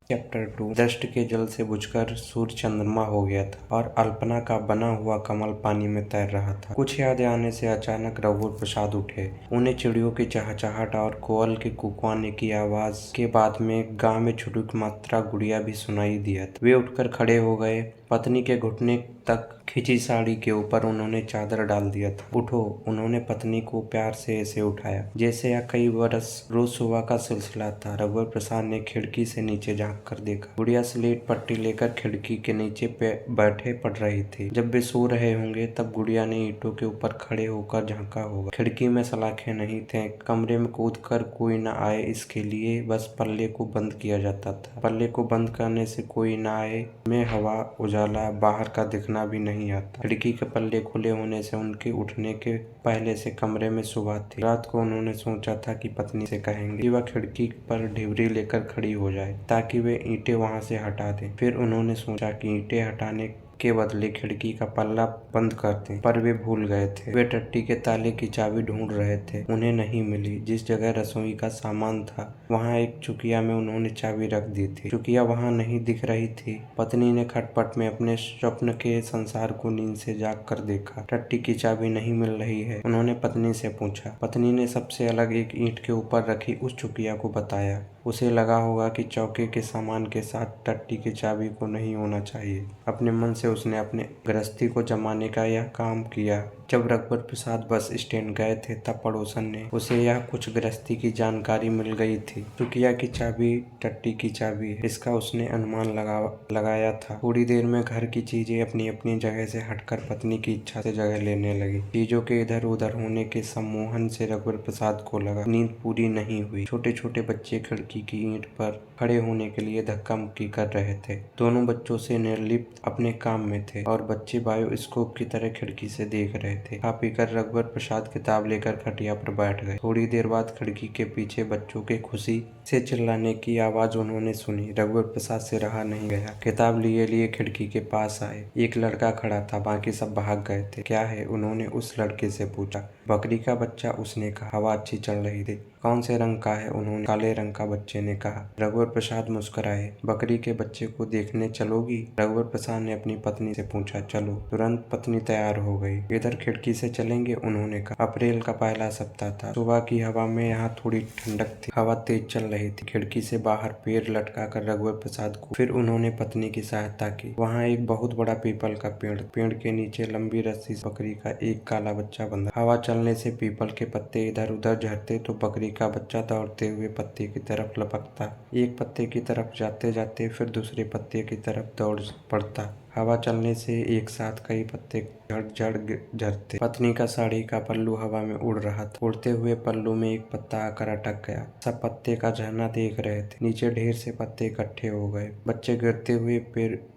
Chapter 2। दृष्ट के जल से बुझकर सूर्य चंद्रमा हो गया था और अल्पना का बना हुआ कमल पानी में तैर रहा था। कुछ याद आने से अचानक रघुवर प्रसाद उठे। उन्हें चिड़ियों की चहचहाट और कोयल के कुकवाने की आवाज के बाद में गांव में छुटुक मात्रा गुड़िया भी सुनाई दिया था। वे उठकर खड़े हो गए। पत्नी के घुटने तक खिंची साड़ी के ऊपर उन्होंने चादर डाल दिया था। उठो, उन्होंने पत्नी को प्यार से ऐसे उठाया जैसे यह कई बरस रोज सुबह का सिलसिला था। रघुवर प्रसाद ने खिड़की से नीचे झांक कर देखा। गुड़िया स्लेट पट्टी लेकर खिड़की के नीचे बैठे पड़ रही थी। जब वे सो रहे होंगे तब गुड़िया ने ईंटों के ऊपर खड़े होकर झांका होगा। खिड़की में सलाखें नहीं थे। कमरे में कूद कर कोई न आए इसके लिए बस पल्ले को बंद किया जाता था। पल्ले को बंद करने से कोई न आए में हवा, उजाला, बाहर का दिखना भी नहीं आता। खिड़की के पल्ले खुले होने से उनके उठने के पहले से कमरे में सुबह थी। रात को उन्होंने सोचा था कि पत्नी से कहेंगे कि वह खिड़की पर ढिबरी लेकर खड़ी हो जाए ताकि वे ईंटें वहां से हटा दें। फिर उन्होंने सोचा कि ईंटें हटाने के बदले खिड़की का पल्ला बंद कर दें, पर वे भूल गए थे। वे टट्टी के ताले की चाबी ढूंढ रहे थे, उन्हें नहीं मिली। जिस जगह रसोई का सामान था वहां एक चुकिया में उन्होंने चाबी रख दी थी। चुकिया वहां नहीं दिख रही थी। पत्नी ने खटपट में अपने स्वप्न के संसार को नींद से जाग कर देखा। टट्टी की चाबी नहीं मिल रही है। उन्होंने पत्नी से पूछा। पत्नी ने सबसे अलग एक ईंट के ऊपर रखी उस चुकिया को बताया। उसे लगा होगा कि चौके के सामान के साथ टट्टी की चाबी को नहीं होना चाहिए। अपने मन से उसने अपने गृहस्थी को जमाने का यह काम किया। जब रघुवर प्रसाद बस स्टैंड गए थे तब पड़ोसन ने उसे यह कुछ गृहस्थी की जानकारी मिल गई थी। चुकिया की चाबी टट्टी की चाबी है, इसका उसने अनुमान लगाया था। थोड़ी देर में घर की चीजें अपनी अपनी जगह से हटकर पत्नी की इच्छा से जगह लेने लगी। चीजों के इधर उधर होने के सम्मोहन से रघुवर प्रसाद को लगा नींद पूरी नहीं हुई। छोटे छोटे बच्चे खिड़की की ईंट पर खड़े होने के लिए धक्का मुक्की कर रहे थे। दोनों बच्चों से निर्लिप्त अपने काम में थे और बच्चे बायोस्कोप की तरह खिड़की से देख रहे थे। खा पीकर रघुवर प्रसाद किताब लेकर खटिया पर बैठ गए। थोड़ी देर बाद खिड़की के पीछे बच्चों के खुशी से चिल्लाने की आवाज उन्होंने सुनी। रघुवर प्रसाद से रहा नहीं गया। किताब लिए लिए खिड़की के पास आए। एक लड़का खड़ा था, बाकी सब भाग गए थे। क्या है? उन्होंने उस लड़के से पूछा। बकरी का बच्चा, उसने कहा। हवा अच्छी चल रही थी। कौन से रंग का है? उन्होंने काले रंग का बच्चे ने कहा। रघुवर प्रसाद मुस्कुराए। बकरी के बच्चे को देखने चलोगी? रघुवर प्रसाद ने अपनी पत्नी से पूछा। चलो। तुरंत पत्नी तैयार हो गई। इधर खिड़की से चलेंगे? उन्होंने कहा। अप्रैल का पहला सप्ताह था। सुबह की हवा में यहाँ थोड़ी ठंडक थी। हवा तेज चल रही थी। खिड़की से बाहर पैर लटका कर रघुवर प्रसाद को फिर उन्होंने पत्नी की सहायता की। वहाँ एक बहुत बड़ा पीपल का पेड़ के नीचे लंबी रस्सी से बकरी का एक काला बच्चा बंधा। हवा चलने से पीपल के पत्ते इधर उधर झड़ते तो बकरी का बच्चा दौड़ते हुए पत्ते की तरफ लपकता। एक पत्ते की तरफ जाते जाते फिर दूसरे पत्ते की तरफ दौड़ पड़ता। हवा चलने से एक साथ कई पत्ते झड़ते। पत्नी का साड़ी का पल्लू हवा में उड़ रहा था। उड़ते हुए पल्लू में एक पत्ता आकर अटक गया। सब पत्ते का झरना देख रहे थे। नीचे ढेर से पत्ते इकट्ठे हो गए। बच्चे गिरते हुए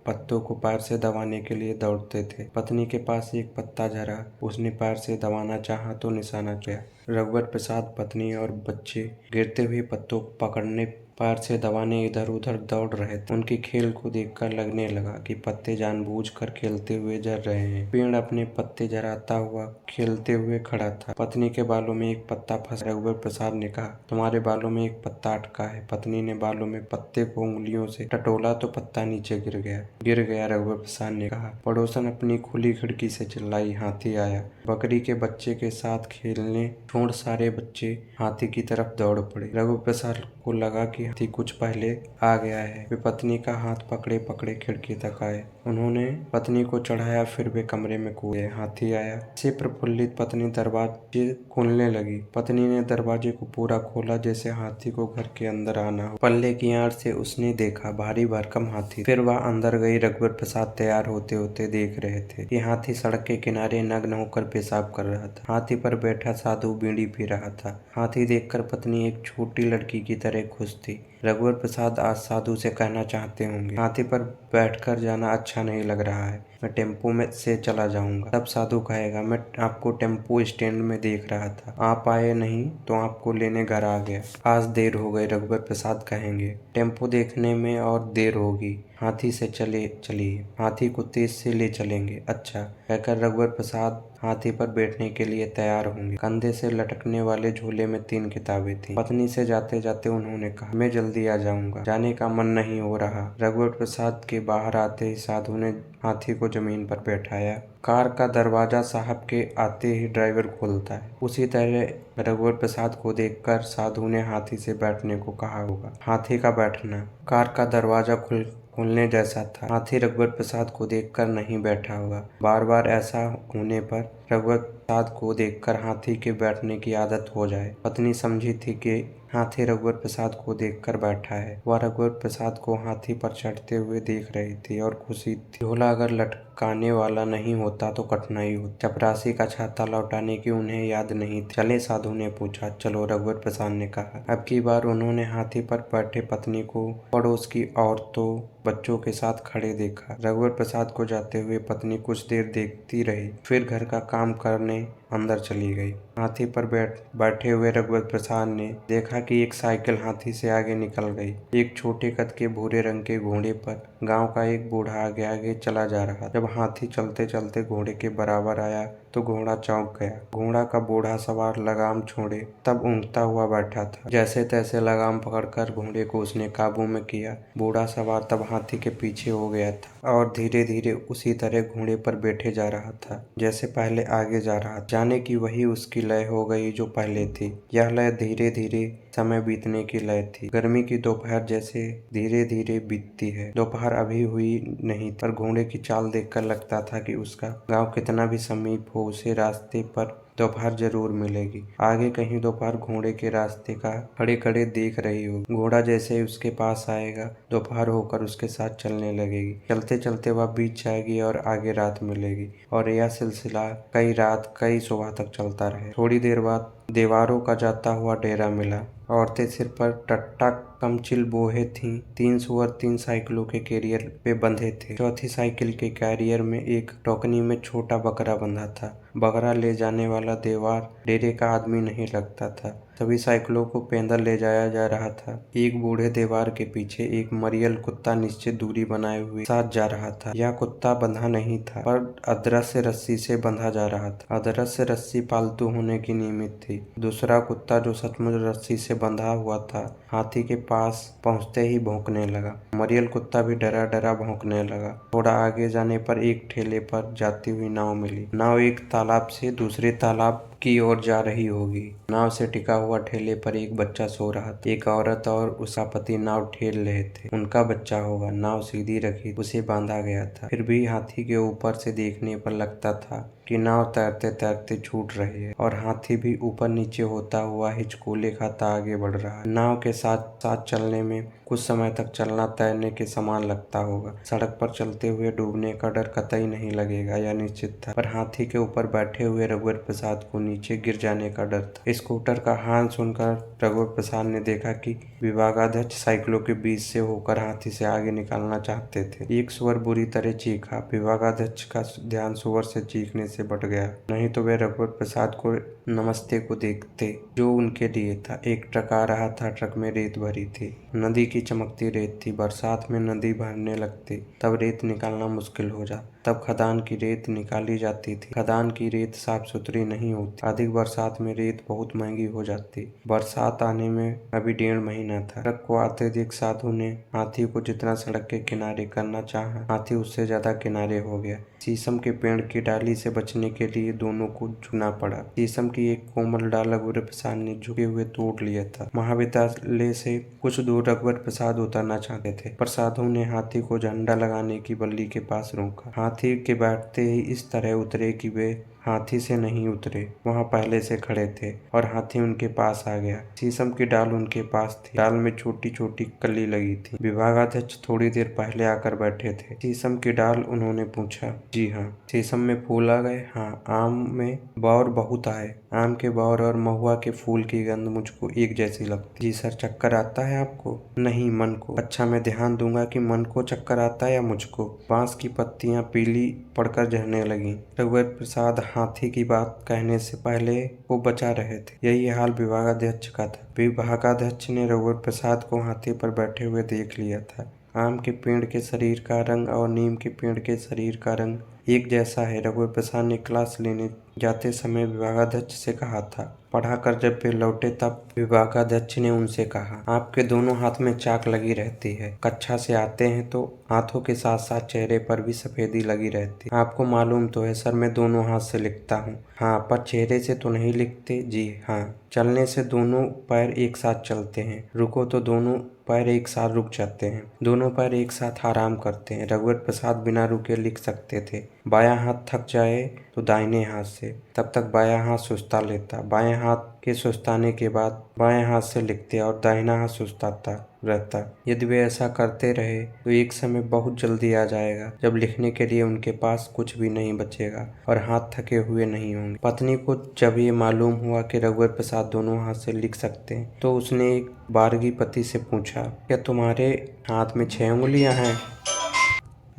पत्तों को पैर से दबाने के लिए दौड़ते थे। पत्नी के पास एक पत्ता झरा। उसने पैर से दबाना चाहा तो निशाना गया। रघुवर प्रसाद, पत्नी और बच्चे गिरते हुए पत्तों को पकड़ने, पैर से दबाने इधर उधर दौड़ रहे थे। उनके खेल को देखकर लगने लगा कि पत्ते जानबूझकर खेलते हुए झड़ रहे हैं। पेड़ अपने पत्ते झराता हुआ खेलते हुए खड़ा था। पत्नी के बालों में एक पत्ता फंसा। रघुवर प्रसाद ने कहा, तुम्हारे बालों में एक पत्ता अटका है। पत्नी ने बालों में पत्ते को उंगलियों से टटोला तो पत्ता नीचे गिर गया। रघुवर प्रसाद ने कहा। पड़ोसन अपनी खुली खिड़की से चिल्लाई, हाथी आया। बकरी के बच्चे के साथ खेलने छोड़ सारे बच्चे हाथी की तरफ दौड़ पड़े। रघुवर प्रसाद को लगा कि हाथी कुछ पहले आ गया है। वे पत्नी का हाथ पकड़े पकड़े खिड़की तक आए। उन्होंने पत्नी को चढ़ाया, फिर वे कमरे में कूदे। हाथी आया। से प्रफुल्लित पत्नी दरवाजे खोलने लगी। पत्नी ने दरवाजे को पूरा खोला जैसे हाथी को घर के अंदर आना हो। पल्ले की आड़ से उसने देखा भारी भरकम हाथी। फिर वह अंदर गई। रघुवर प्रसाद तैयार होते होते देख रहे थे कि हाथी सड़क के किनारे नग्न होकर पेशाब कर रहा था। हाथी पर बैठा साधु बीड़ी पी रहा था। हाथी देखकर पत्नी एक छोटी लड़की की तरह खुश थी। रघुवर प्रसाद आज साधु से कहना चाहते होंगे, हाथी पर बैठकर जाना अच्छा नहीं लग रहा है। मैं टेम्पो में से चला जाऊंगा। तब साधु कहेगा, मैं आपको टेम्पो स्टैंड में देख रहा था, आप आए नहीं तो आपको लेने घर आ गया। आज देर हो गई, रघुवर प्रसाद कहेंगे। टेम्पो देखने में और देर होगी, हाथी से चलिए, हाथी को तेज से ले चलेंगे। अच्छा, कहकर रघुवर प्रसाद हाथी पर बैठने के लिए तैयार होंगे। कंधे से लटकने वाले झोले में 3 किताबें थीं। पत्नी से जाते जाते उन्होंने कहा, मैं जल्दी आ जाऊंगा, जाने का मन नहीं हो रहा। रघुवर प्रसाद के बाहर आते ही साधु ने हाथी को जमीन पर बैठाया। कार का दरवाजा साहब के आते ही ड्राइवर खोलता है। उसी तरह रघुवर प्रसाद को देखकर साधु ने हाथी से बैठने को कहा होगा। हाथी का बैठना। कार का दरवाजा खुलने जैसा था। हाथी रघुवर प्रसाद को देखकर नहीं बैठा होगा। बार बार ऐसा होने पर रघुवर प्रसाद को देखकर हाथी के बैठने की आदत हो जाए। पत्नी समझी थी कि हाथी रघुवर प्रसाद को देखकर बैठा है। वह रघुवर प्रसाद को हाथी पर चढ़ते हुए देख रही थी और खुशी थी। झोला अगर लटकाने वाला नहीं होता तो कठिनाई होती। चपरासी का छाता लौटाने की उन्हें याद नहीं थी। चले, साधु ने पूछा। चलो, रघुवर प्रसाद ने कहा। अब की बार उन्होंने हाथी पर बैठे पत्नी को पड़ोस की औरतों बच्चों के साथ खड़े देखा। रघुवर प्रसाद को जाते हुए पत्नी कुछ देर देखती रही, फिर घर का काम करने अंदर चली गई। हाथी पर बैठे हुए रघुवर प्रसाद ने देखा कि एक साइकिल हाथी से आगे निकल गई। एक छोटे कद के भूरे रंग के घोड़े पर गांव का एक बूढ़ा आगे आगे चला जा रहा। जब हाथी चलते चलते घोड़े के बराबर आया तो घोड़ा चौंक गया। घोड़ा का बूढ़ा सवार लगाम छोड़े तब ऊँघता हुआ बैठा था। जैसे तैसे लगाम पकड़कर घोड़े को उसने काबू में किया। बूढ़ा सवार तब हाथी के पीछे हो गया था और धीरे धीरे उसी तरह घोड़े पर बैठे जा रहा था जैसे पहले आगे जा रहा था। जाने की वही उसकी लय हो गई जो पहले थी। यह लय धीरे धीरे समय बीतने की लय थी। गर्मी की दोपहर जैसे धीरे धीरे बीतती है। दोपहर अभी हुई नहीं पर घोड़े की चाल देखकर लगता था कि उसका गांव कितना भी समीप हो, उसे रास्ते पर दोपहर जरूर मिलेगी। आगे कहीं दोपहर घोड़े के रास्ते का खड़े खड़े देख रही होगी। घोड़ा जैसे ही उसके पास आएगा दोपहर होकर उसके साथ चलने लगेगी। चलते चलते वह बीत जाएगी और आगे रात मिलेगी और यह सिलसिला कई रात कई सुबह तक चलता रहे। थोड़ी देर बाद दीवारों का जाता हुआ डेरा मिला। औरतें सिर पर टट्टा कमचिल बोहे थीं। 3 सुअर 3 साइकिलों के कैरियर पे बंधे थे। चौथी साइकिल के कैरियर में एक टोकनी में छोटा बकरा बंधा था। बकरा ले जाने वाला देवार डेरे का आदमी नहीं लगता था। सभी साइकिलों को पैदल ले जाया जा रहा था। एक बूढ़े देवार के पीछे एक मरियल कुत्ता निश्चित दूरी बनाए हुए साथ जा रहा था। यह कुत्ता बंधा नहीं था पर अदृश्य रस्सी से बंधा जा रहा था। अदृश्य रस्सी पालतू होने की निमित्त थी। दूसरा कुत्ता जो सचमुच रस्सी से बंधा हुआ था हाथी के पास पहुंचते ही भौंकने लगा। मरियल कुत्ता भी डरा डरा भौंकने लगा। थोड़ा आगे जाने पर एक ठेले पर जाती हुई नाव मिली। नाव एक तालाब से दूसरे तालाब की ओर जा रही होगी। नाव से टिका हुआ ठेले पर एक बच्चा सो रहा था। एक औरत और उसका पति नाव ठेल रहे थे। उनका बच्चा होगा। नाव सीधी रखी, उसे बांधा गया था। फिर भी हाथी के ऊपर से देखने पर लगता था कि नाव तैरते तैरते छूट रही है और हाथी भी ऊपर नीचे होता हुआ हिचकोले खाता आगे बढ़ रहा है। नाव के साथ साथ चलने में कुछ समय तक चलना तैरने के समान लगता होगा। सड़क पर चलते हुए डूबने का डर कतई नहीं लगेगा, यह निश्चित था। पर हाथी के ऊपर बैठे हुए रघुवर प्रसाद को नीचे गिर जाने का डर था। स्कूटर का हॉर्न सुनकर रघुवर प्रसाद ने देखा कि विभागाध्यक्ष साइकिलों के बीच से होकर हाथी से आगे निकालना चाहते थे। एक सुअर बुरी तरह चीखा। विभागाध्यक्ष का ध्यान सुअर से चीखने से बट गया, नहीं तो वे रघुवर प्रसाद को नमस्ते को देखते जो उनके लिए था। एक ट्रक आ रहा था। ट्रक में रेत भरी थी। नदी की चमकती रेत थी। बरसात में नदी भरने लगती तब रेत निकालना मुश्किल हो जाता। तब खदान की रेत निकाली जाती थी। खदान की रेत साफ सुथरी नहीं होती। अधिक बरसात में रेत बहुत महंगी हो जाती। बरसात आने में अभी 1.5 महीना था। ट्रक को आते देख साधु ने हाथी को जितना सड़क के किनारे करना चाहा, हाथी उससे ज्यादा किनारे हो गया। शीशम के पेड़ की डाली से बचने के लिए दोनों को झुकना पड़ा। शीशम की एक कोमल डाल रघुवर प्रसाद ने झुके हुए तोड़ लिया था। महाविद्यालय से कुछ दूर रघुवर प्रसाद उतरना चाहते थे पर साधु ने हाथी को झंडा लगाने की बल्ली के पास रोका। हाथी के बैठते ही इस तरह उतरे कि वे हाथी से नहीं उतरे, वहाँ पहले से खड़े थे और हाथी उनके पास आ गया। शीशम की डाल उनके पास थी, डाल में छोटी छोटी कली लगी थी। विभागाध्यक्ष थोड़ी देर पहले आकर बैठे थे। शीशम की डाल, उन्होंने पूछा। जी हाँ। शीशम में फूल आ गए? हाँ। आम में बौर बहुत आए। आम के बौर और महुआ के फूल की गंध मुझको एक जैसी लगती। जी सर। चक्कर आता है आपको? नहीं, मन को। अच्छा, मैं ध्यान दूंगा कि मन को चक्कर आता है या मुझको। बांस की पत्तियां पीली पड़कर झड़ने लगी। रघुवर प्रसाद हाथी की बात कहने से पहले वो बचा रहे थे। यही हाल विभागाध्यक्ष का था। विभागाध्यक्ष ने रघुवर प्रसाद को हाथी पर बैठे हुए देख लिया था। आम के पेड़ के शरीर का रंग और नीम के पेड़ के शरीर का रंग एक जैसा है। रघुवर प्रसाद ने क्लास लेने जाते समय विभागाध्यक्ष से कहा था। पढ़ाकर जब वे लौटे तब विभागाध्यक्ष ने उनसे कहा, आपके दोनों हाथ में चाक लगी रहती है। कक्षा से आते हैं तो हाथों के साथ साथ चेहरे पर भी सफेदी लगी रहती। आपको मालूम तो है सर, मैं दोनों हाथ से लिखता हूँ। हाँ, पर चेहरे से तो नहीं लिखते। जी हाँ। चलने से दोनों पैर एक साथ चलते हैं, रुको तो दोनों पैर एक साथ रुक जाते हैं, दोनों पैर एक साथ आराम करते हैं। रघुवर प्रसाद बिना रुके लिख सकते थे। बायां हाथ थक जाए तो दाहिने हाथ से, तब तक बायां हाथ सुस्ता लेता। बाएं हाथ के सुस्ताने के बाद बाएं हाथ से लिखते और दाहिना हाथ सुस्ताता रहता। यदि वे ऐसा करते रहे तो एक समय बहुत जल्दी आ जाएगा जब लिखने के लिए उनके पास कुछ भी नहीं बचेगा और हाथ थके हुए नहीं होंगे। पत्नी को जब ये मालूम हुआ कि रघुवर प्रसाद दोनों हाथ से लिख सकते हैं तो उसने एक बारगी पति से पूछा, क्या तुम्हारे हाथ में 6 उंगलियां हैं?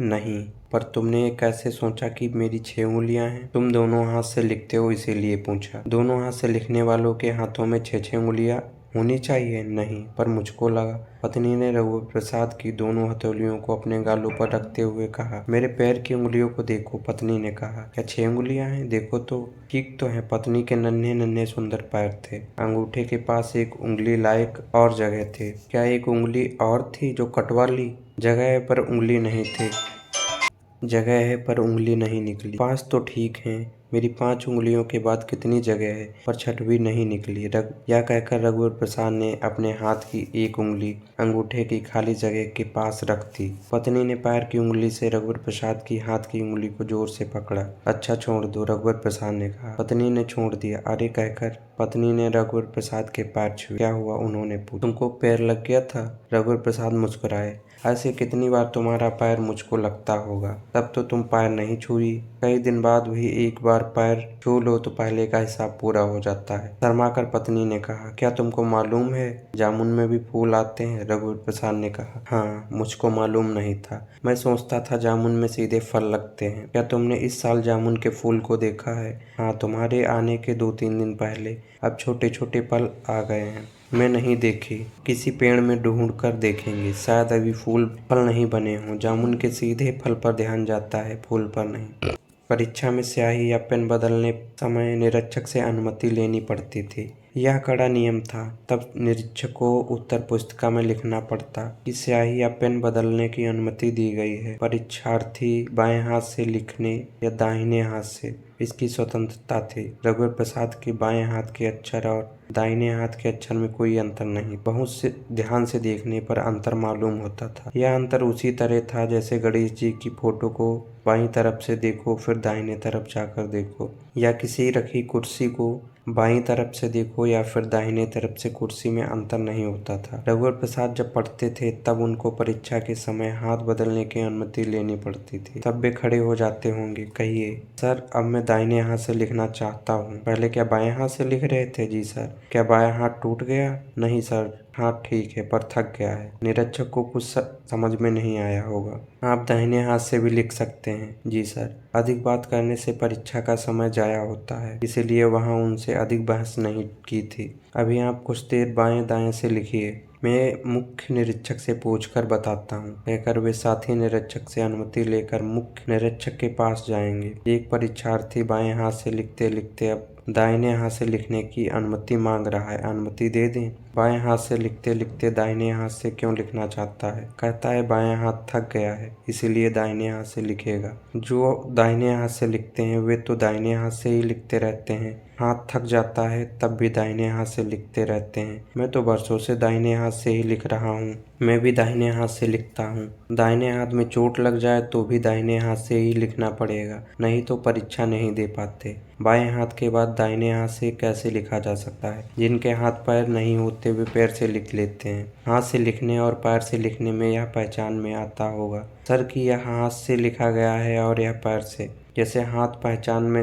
नहीं। पर तुमने कैसे सोचा कि मेरी 6 उंगलियां हैं? तुम दोनों हाथ से लिखते हो इसीलिए पूछा। दोनों हाथ से लिखने वालों के हाथों में 6 उंगलियां होनी चाहिए? नहीं, पर मुझको लगा। पत्नी ने रघुवर प्रसाद की दोनों हथेलियों को अपने गालों पर रखते हुए कहा। मेरे पैर की उंगलियों को देखो। पत्नी ने कहा, क्या 6 उंगलियां हैं? देखो तो। ठीक तो है। पत्नी के नन्हे नन्हे सुंदर पैर थे। अंगूठे के पास एक उंगली लायक और जगह थे। क्या एक उंगली और थी जो कटवा ली? जगह पर उंगली नहीं थी। जगह है पर उंगली नहीं निकली। 5 तो ठीक है। मेरी 5 उंगलियों के बाद कितनी जगह है? पर 6वीं नहीं निकली। यह कहकर रघुवर प्रसाद ने अपने हाथ की एक उंगली अंगूठे की खाली जगह के पास रख दी। पत्नी ने पैर की उंगली से रघुवर प्रसाद की हाथ की उंगली को जोर से पकड़ा। अच्छा, छोड़ दो, रघुवर प्रसाद ने कहा। पत्नी ने छोड़ दिया। अरे कहकर पत्नी ने रघुवर प्रसाद के पैर छुए। क्या हुआ? उन्होंने पूछा। तुमको पैर लग गया था? रघुवर प्रसाद मुस्कुराए। ऐसे कितनी बार तुम्हारा पैर मुझको लगता होगा, तब तो तुम पैर नहीं छुई। कई दिन बाद भी एक बार पैर छू लो तो पहले का हिसाब पूरा हो जाता है। शर्माकर पत्नी ने कहा, क्या तुमको मालूम है जामुन में भी फूल आते हैं? रघुवर प्रसाद ने कहा, हाँ, मुझको मालूम नहीं था। मैं सोचता था जामुन में सीधे फल लगते हैं। क्या तुमने इस साल जामुन के फूल को देखा है? हाँ, तुम्हारे आने के 2-3 दिन पहले। अब छोटे छोटे फल आ गए हैं। मैं नहीं देखी। किसी पेड़ में ढूंढ कर देखेंगे, शायद अभी फल नहीं बने हों। जामुन के सीधे फल पर ध्यान जाता है, फूल पर नहीं। परीक्षा में स्याही या पेन बदलने समय निरीक्षक से अनुमति लेनी पड़ती थी। यह कड़ा नियम था। तब निरीक्षक को उत्तर पुस्तिका में लिखना पड़ता कि स्याही या पेन बदलने की अनुमति दी गई है। परीक्षार्थी बाएं हाथ से लिखने या दाहिने हाथ से, इसकी स्वतंत्रता थी। रघुवर प्रसाद के बाएं हाथ के अक्षर और दाहिने हाथ के अक्षर में कोई अंतर नहीं। बहुत से ध्यान से देखने पर अंतर मालूम होता था। यह अंतर उसी तरह था जैसे गणेश जी की फोटो को बाईं तरफ से देखो फिर दाहिने तरफ जाकर देखो, या किसी रखी कुर्सी को बाईं तरफ से देखो या फिर दाहिने तरफ से। कुर्सी में अंतर नहीं होता था। रघुवर प्रसाद जब पढ़ते थे तब उनको परीक्षा के समय हाथ बदलने की अनुमति लेनी पड़ती थी। तब वे खड़े हो जाते होंगे। कहिए सर, अब मैं दाहिने हाथ से लिखना चाहता हूँ। पहले क्या बाएं हाथ से लिख रहे थे? जी सर। क्या बायां हाथ टूट गया? नहीं सर, हाथ ठीक है पर थक गया है। निरीक्षक को कुछ समझ में नहीं आया होगा। आप दाहिने हाथ से भी लिख सकते हैं। जी सर। अधिक बात करने से परीक्षा का समय जाया होता है, इसीलिए वहाँ उनसे अधिक बहस नहीं की थी। अभी आप कुछ देर बाएं दाएं से लिखिए, मैं मुख्य निरीक्षक से पूछकर बताता हूँ। कहकर वे साथी निरीक्षक से अनुमति लेकर मुख्य निरीक्षक के पास जाएंगे। एक परीक्षार्थी बाएं हाथ से लिखते लिखते अब दाहिने हाथ से लिखने की अनुमति मांग रहा है। अनुमति दे दें? बाएं हाथ से लिखते लिखते दाहिने हाथ से क्यों लिखना चाहता है? कहता है बाएं हाथ थक गया है, इसीलिए दाहिने हाथ से लिखेगा। जो दाहिने हाथ से लिखते हैं वे तो दाहिने हाथ से ही लिखते रहते हैं। हाथ थक जाता है तब भी दाहिने हाथ से लिखते रहते हैं। मैं तो बरसों से दाहिने हाथ से ही लिख रहा हूँ। मैं भी दाहिने हाथ से लिखता हूँ। दाहिने हाथ में चोट लग जाए तो भी दाहिने हाथ से ही लिखना पड़ेगा, नहीं तो परीक्षा नहीं दे पाते। बाएं हाथ के बाद दाहिने हाथ से कैसे लिखा जा सकता है? जिनके हाथ पैर नहीं होते वे पैर से लिख लेते हैं। हाथ से लिखने और पैर से लिखने में यह पहचान में आता होगा सर कि यह हाथ से लिखा गया है और यह पैर से। जैसे हाथ पहचान में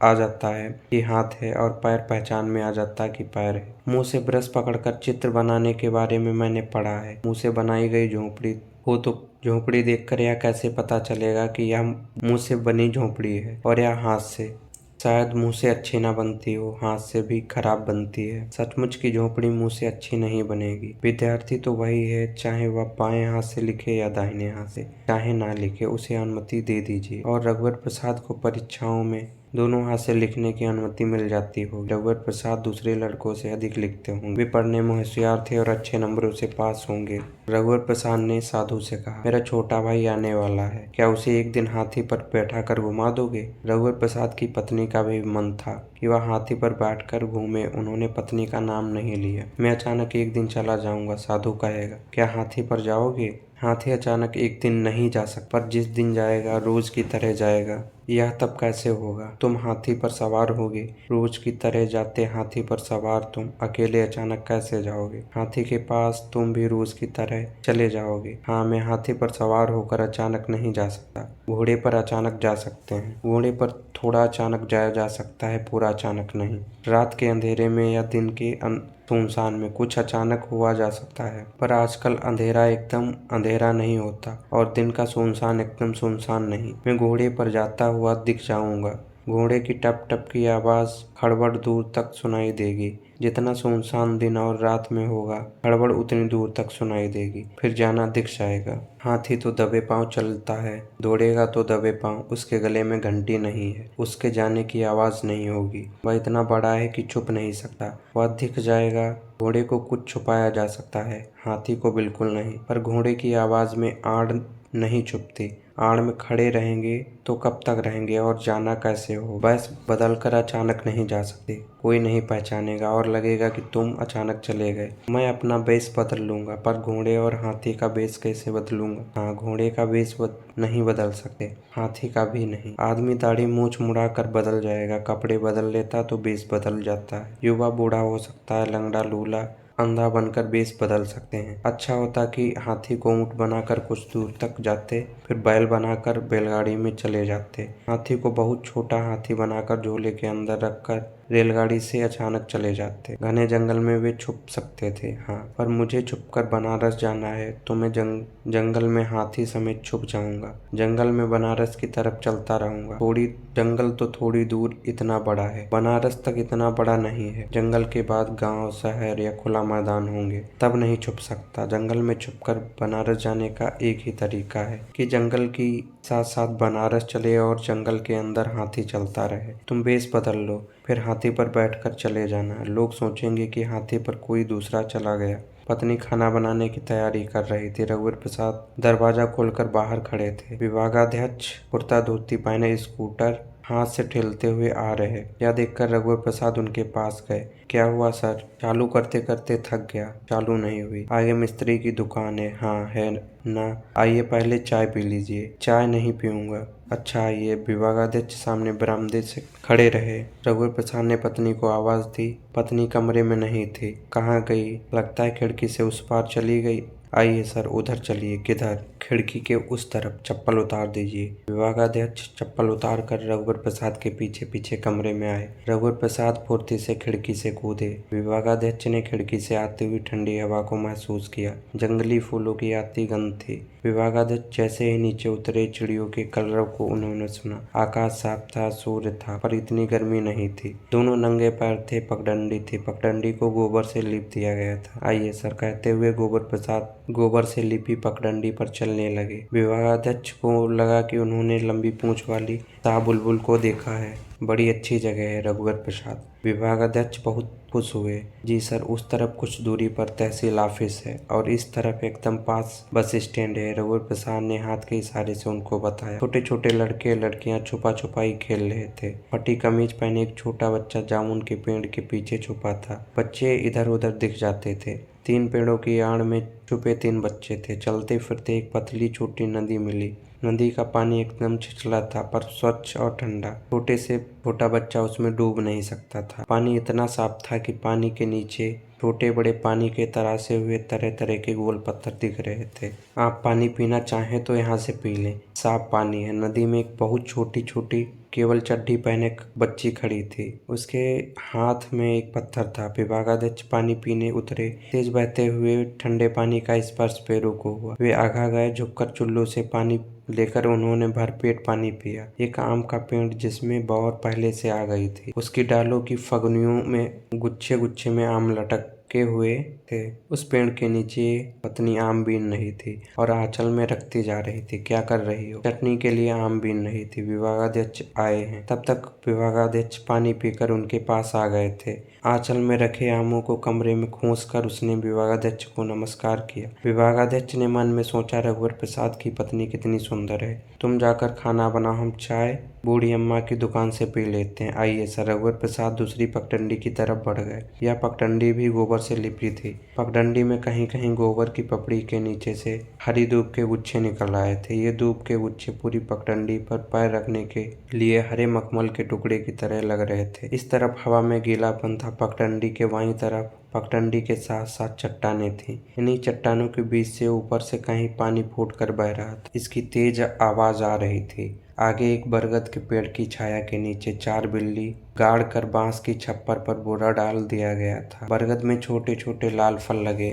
आ जाता है कि हाथ है और पैर पहचान में आ जाता है कि पैर है। मुंह से ब्रश पकड़कर चित्र बनाने के बारे में मैंने पढ़ा है। मुंह से बनाई गई झोंपड़ी हो तो झोंपड़ी देखकर यह कैसे पता चलेगा कि यह मुंह से बनी झोंपड़ी है और यह हाथ से? शायद मुंह से अच्छी ना बनती हो, हाथ से भी खराब बनती है। सचमुच की झोंपड़ी मुंह से अच्छी नहीं बनेगी। विद्यार्थी तो वही है, चाहे वह बाएं हाथ से लिखे या दाहिने हाथ से, चाहे ना लिखे, उसे अनुमति दे दीजिए। और रघुवर प्रसाद को परीक्षाओं में दोनों हाथ से लिखने की अनुमति मिल जाती होगी। रघुवर प्रसाद दूसरे लड़कों से अधिक लिखते होंगे। वे पढ़ने में होशियार थे और अच्छे नंबरों से पास होंगे। रघुवर प्रसाद ने साधु से कहा, मेरा छोटा भाई आने वाला है, क्या उसे एक दिन हाथी पर बैठा कर घुमा दोगे? रघुवर प्रसाद की पत्नी का भी मन था कि वह हाथी पर बैठकर घूमे। उन्होंने पत्नी का नाम नहीं लिया। मैं अचानक एक दिन चला जाऊंगा, साधु कहेगा। क्या हाथी पर जाओगे? हाथी अचानक एक दिन नहीं जा सकता, पर जिस दिन जाएगा रोज की तरह जाएगा। यह तब कैसे होगा? तुम हाथी पर सवार होगे, रोज की तरह जाते हाथी पर सवार तुम अकेले अचानक कैसे जाओगे? हाथी के पास तुम भी रोज की तरह चले जाओगे। हाँ, मैं हाथी पर सवार होकर अचानक नहीं जा सकता। घोड़े पर अचानक जा सकते हैं। घोड़े पर थोड़ा अचानक जाया जा सकता है, पूरा अचानक नहीं। रात के अंधेरे में या दिन के सुनसान में कुछ अचानक हुआ जा सकता है, पर आजकल अंधेरा एकदम अंधेरा नहीं होता और दिन का सुनसान एकदम सुनसान नहीं। मैं घोड़े पर जाता हुआ दिख जाऊंगा। घोड़े की टप टप की आवाज खड़बड़ दूर तक सुनाई देगी। जितना सुनसान दिन और रात में होगा, खड़बड़ उतनी दूर तक सुनाई देगी। फिर जाना दिख जाएगा। हाथी तो दबे पांव चलता है, दौड़ेगा तो दबे पांव। उसके गले में घंटी नहीं है, उसके जाने की आवाज नहीं होगी। वह इतना बड़ा है कि छुप नहीं सकता, वह दिख जाएगा। घोड़े को कुछ छुपाया जा सकता है, हाथी को बिल्कुल नहीं। पर घोड़े की आवाज में आड़ नहीं छुपती। आड़ में खड़े रहेंगे तो कब तक रहेंगे और जाना कैसे हो? बस बदल कर अचानक नहीं जा सकते। कोई नहीं पहचानेगा और लगेगा कि तुम अचानक चले गए। मैं अपना वेश बदल लूंगा, पर घोड़े और हाथी का वेश कैसे बदलूंगा? हाँ, घोड़े का वेश नहीं बदल सकते, हाथी का भी नहीं। आदमी दाढ़ी मूछ मुड़ा कर बदल जाएगा, कपड़े बदल लेता तो वेश बदल जाता है। युवा बूढ़ा हो सकता है, लंगड़ा लूला अंधा बनकर वेश बदल सकते हैं। अच्छा होता कि हाथी को ऊंट बनाकर कुछ दूर तक जाते, फिर बैल बनाकर बैलगाड़ी में चले जाते। हाथी को बहुत छोटा हाथी बनाकर झोले के अंदर रखकर रेलगाड़ी से अचानक चले जाते। घने जंगल में वे छुप सकते थे। हाँ, पर मुझे छुपकर बनारस जाना है तो मैं जंगल में हाथी समेत छुप जाऊंगा। जंगल में बनारस की तरफ चलता रहूंगा। जंगल तो थोड़ी दूर इतना बड़ा है, बनारस तक इतना बड़ा नहीं है। जंगल के बाद गांव, शहर या खुला मैदान होंगे, तब नहीं छुप सकता। जंगल में छुपकर बनारस जाने का एक ही तरीका है कि जंगल की साथ साथ बनारस चले और जंगल के अंदर हाथी चलता रहे। तुम वेश बदल लो, फिर हाथी पर बैठकर चले जाना। लोग सोचेंगे कि हाथी पर कोई दूसरा चला गया। पत्नी खाना बनाने की तैयारी कर रही थी। रघुवर प्रसाद दरवाजा खोलकर बाहर खड़े थे। विभागाध्यक्ष कुर्ता धोती पहने स्कूटर हाथ से ठेलते हुए आ रहे। यह देखकर रघुवर प्रसाद उनके पास गए। क्या हुआ सर? चालू करते करते थक गया। चालू नहीं हुई। आगे मिस्त्री की दुकान है। हाँ है ना, आइए पहले चाय पी लीजिए। चाय नहीं पीऊंगा। अच्छा आइए। विभागाध्यक्ष सामने बरामदे से खड़े रहे। रघुवर प्रसाद ने पत्नी को आवाज दी। पत्नी कमरे में नहीं थी। कहाँ गई? लगता है खिड़की से उस पार चली गई। आइए सर, उधर चलिए। किधर? खिड़की के उस तरफ। चप्पल उतार दीजिए। विभागाध्यक्ष चप्पल उतार कर रघुवर प्रसाद के पीछे पीछे कमरे में आए। रघुवर प्रसाद फुर्ती से खिड़की से कूदे। विभागाध्यक्ष ने खिड़की से आती हुई ठंडी हवा को महसूस किया। जंगली फूलों की आती गंध थी। विभागाध्यक्ष जैसे ही नीचे उतरे, चिड़ियों के कलरव को उन्होंने सुना। आकाश साफ था, सूर्य था, पर इतनी गर्मी नहीं थी। दोनों नंगे पैर थे, पगडंडी थी। पगडंडी को गोबर से लीप दिया गया था। आइए सर, कहते हुए गोबर से लिपी पगडंडी पर चलने लगे। विभागाध्यक्ष को लगा कि उन्होंने लंबी पूंछ वाली शाह बुलबुल को देखा है। बड़ी अच्छी जगह है रघुवर प्रसाद। विभागाध्यक्ष बहुत खुश हुए। जी सर, उस तरफ कुछ दूरी पर तहसील ऑफिस है और इस तरफ एकदम पास बस स्टैंड है। रघुवर प्रसाद ने हाथ के इशारे से उनको बताया। छोटे छोटे लड़के लड़कियां छुपा छुपाई खेल रहे थे। फटी कमीज पहने एक छोटा बच्चा जामुन के पेड़ के पीछे छुपा था। बच्चे इधर उधर दिख जाते थे। तीन पेड़ों की आड़ में छुपे तीन बच्चे थे। चलते फिरते एक पतली छोटी नदी मिली। नदी का पानी एकदम छिछला था, पर स्वच्छ और ठंडा। छोटे से छोटा बच्चा उसमें डूब नहीं सकता था। पानी इतना साफ था कि पानी के नीचे छोटे बड़े पानी के तरासे हुए तरह तरह के गोल पत्थर दिख रहे थे। आप पानी पीना चाहें तो यहाँ से पी लें, साफ पानी है। नदी में एक बहुत छोटी छोटी केवल चड्डी पहने एक बच्ची खड़ी थी। उसके हाथ में एक पत्थर था। विभागाध्यक्ष पानी पीने उतरे। तेज बहते हुए ठंडे पानी का स्पर्श पैरों को हुआ। वे आगा गए। झुककर चुल्लू से पानी लेकर उन्होंने भरपेट पानी पिया। एक आम का पेड़ जिसमें बौर पहले से आ गई थी, उसकी डालों की फगुनियों में गुच्छे गुच्छे में आम लटके हुए थे। उस पेड़ के नीचे पत्नी आम बीन रही थी और आंचल में रखती जा रही थी। क्या कर रही हो? चटनी के लिए आम बीन रही थी। विभागाध्यक्ष आए हैं। तब तक विभागाध्यक्ष पानी पीकर उनके पास आ गए थे। आंचल में रखे आमों को कमरे में खोस कर उसने विभागाध्यक्ष को नमस्कार किया। विभागाध्यक्ष ने मन में सोचा, रघुवर प्रसाद की पत्नी कितनी सुंदर है। तुम जाकर खाना बनाओ, हम चाय बूढ़ी अम्मा की दुकान से पी लेते हैं। आइए सर। रघुवर प्रसाद दूसरी पगडंडी की तरफ बढ़ गए। यह पगडंडी भी गोबर से लिपी थी। पगडंडी में कहीं कहीं गोबर की पपड़ी के नीचे से हरी दूब के गुच्छे निकल आए थे। ये दूब के गुच्छे पूरी पगडंडी पर पैर रखने के लिए हरे मखमल के टुकड़े की तरह लग रहे थे। इस तरफ हवा में गीलापन था। पगडंडी के बाईं तरफ पगडंडी के साथ साथ चट्टानें थीं। इन्हीं चट्टानों के बीच से ऊपर से कहीं पानी फूट कर बह रहा था। इसकी तेज आवाज आ रही थी। आगे एक बरगद के पेड़ की छाया के नीचे चार बिल्ली गाड़ कर बांस की छप्पर पर बोरा डाल दिया गया था। बरगद में छोटे छोटे लाल फल लगे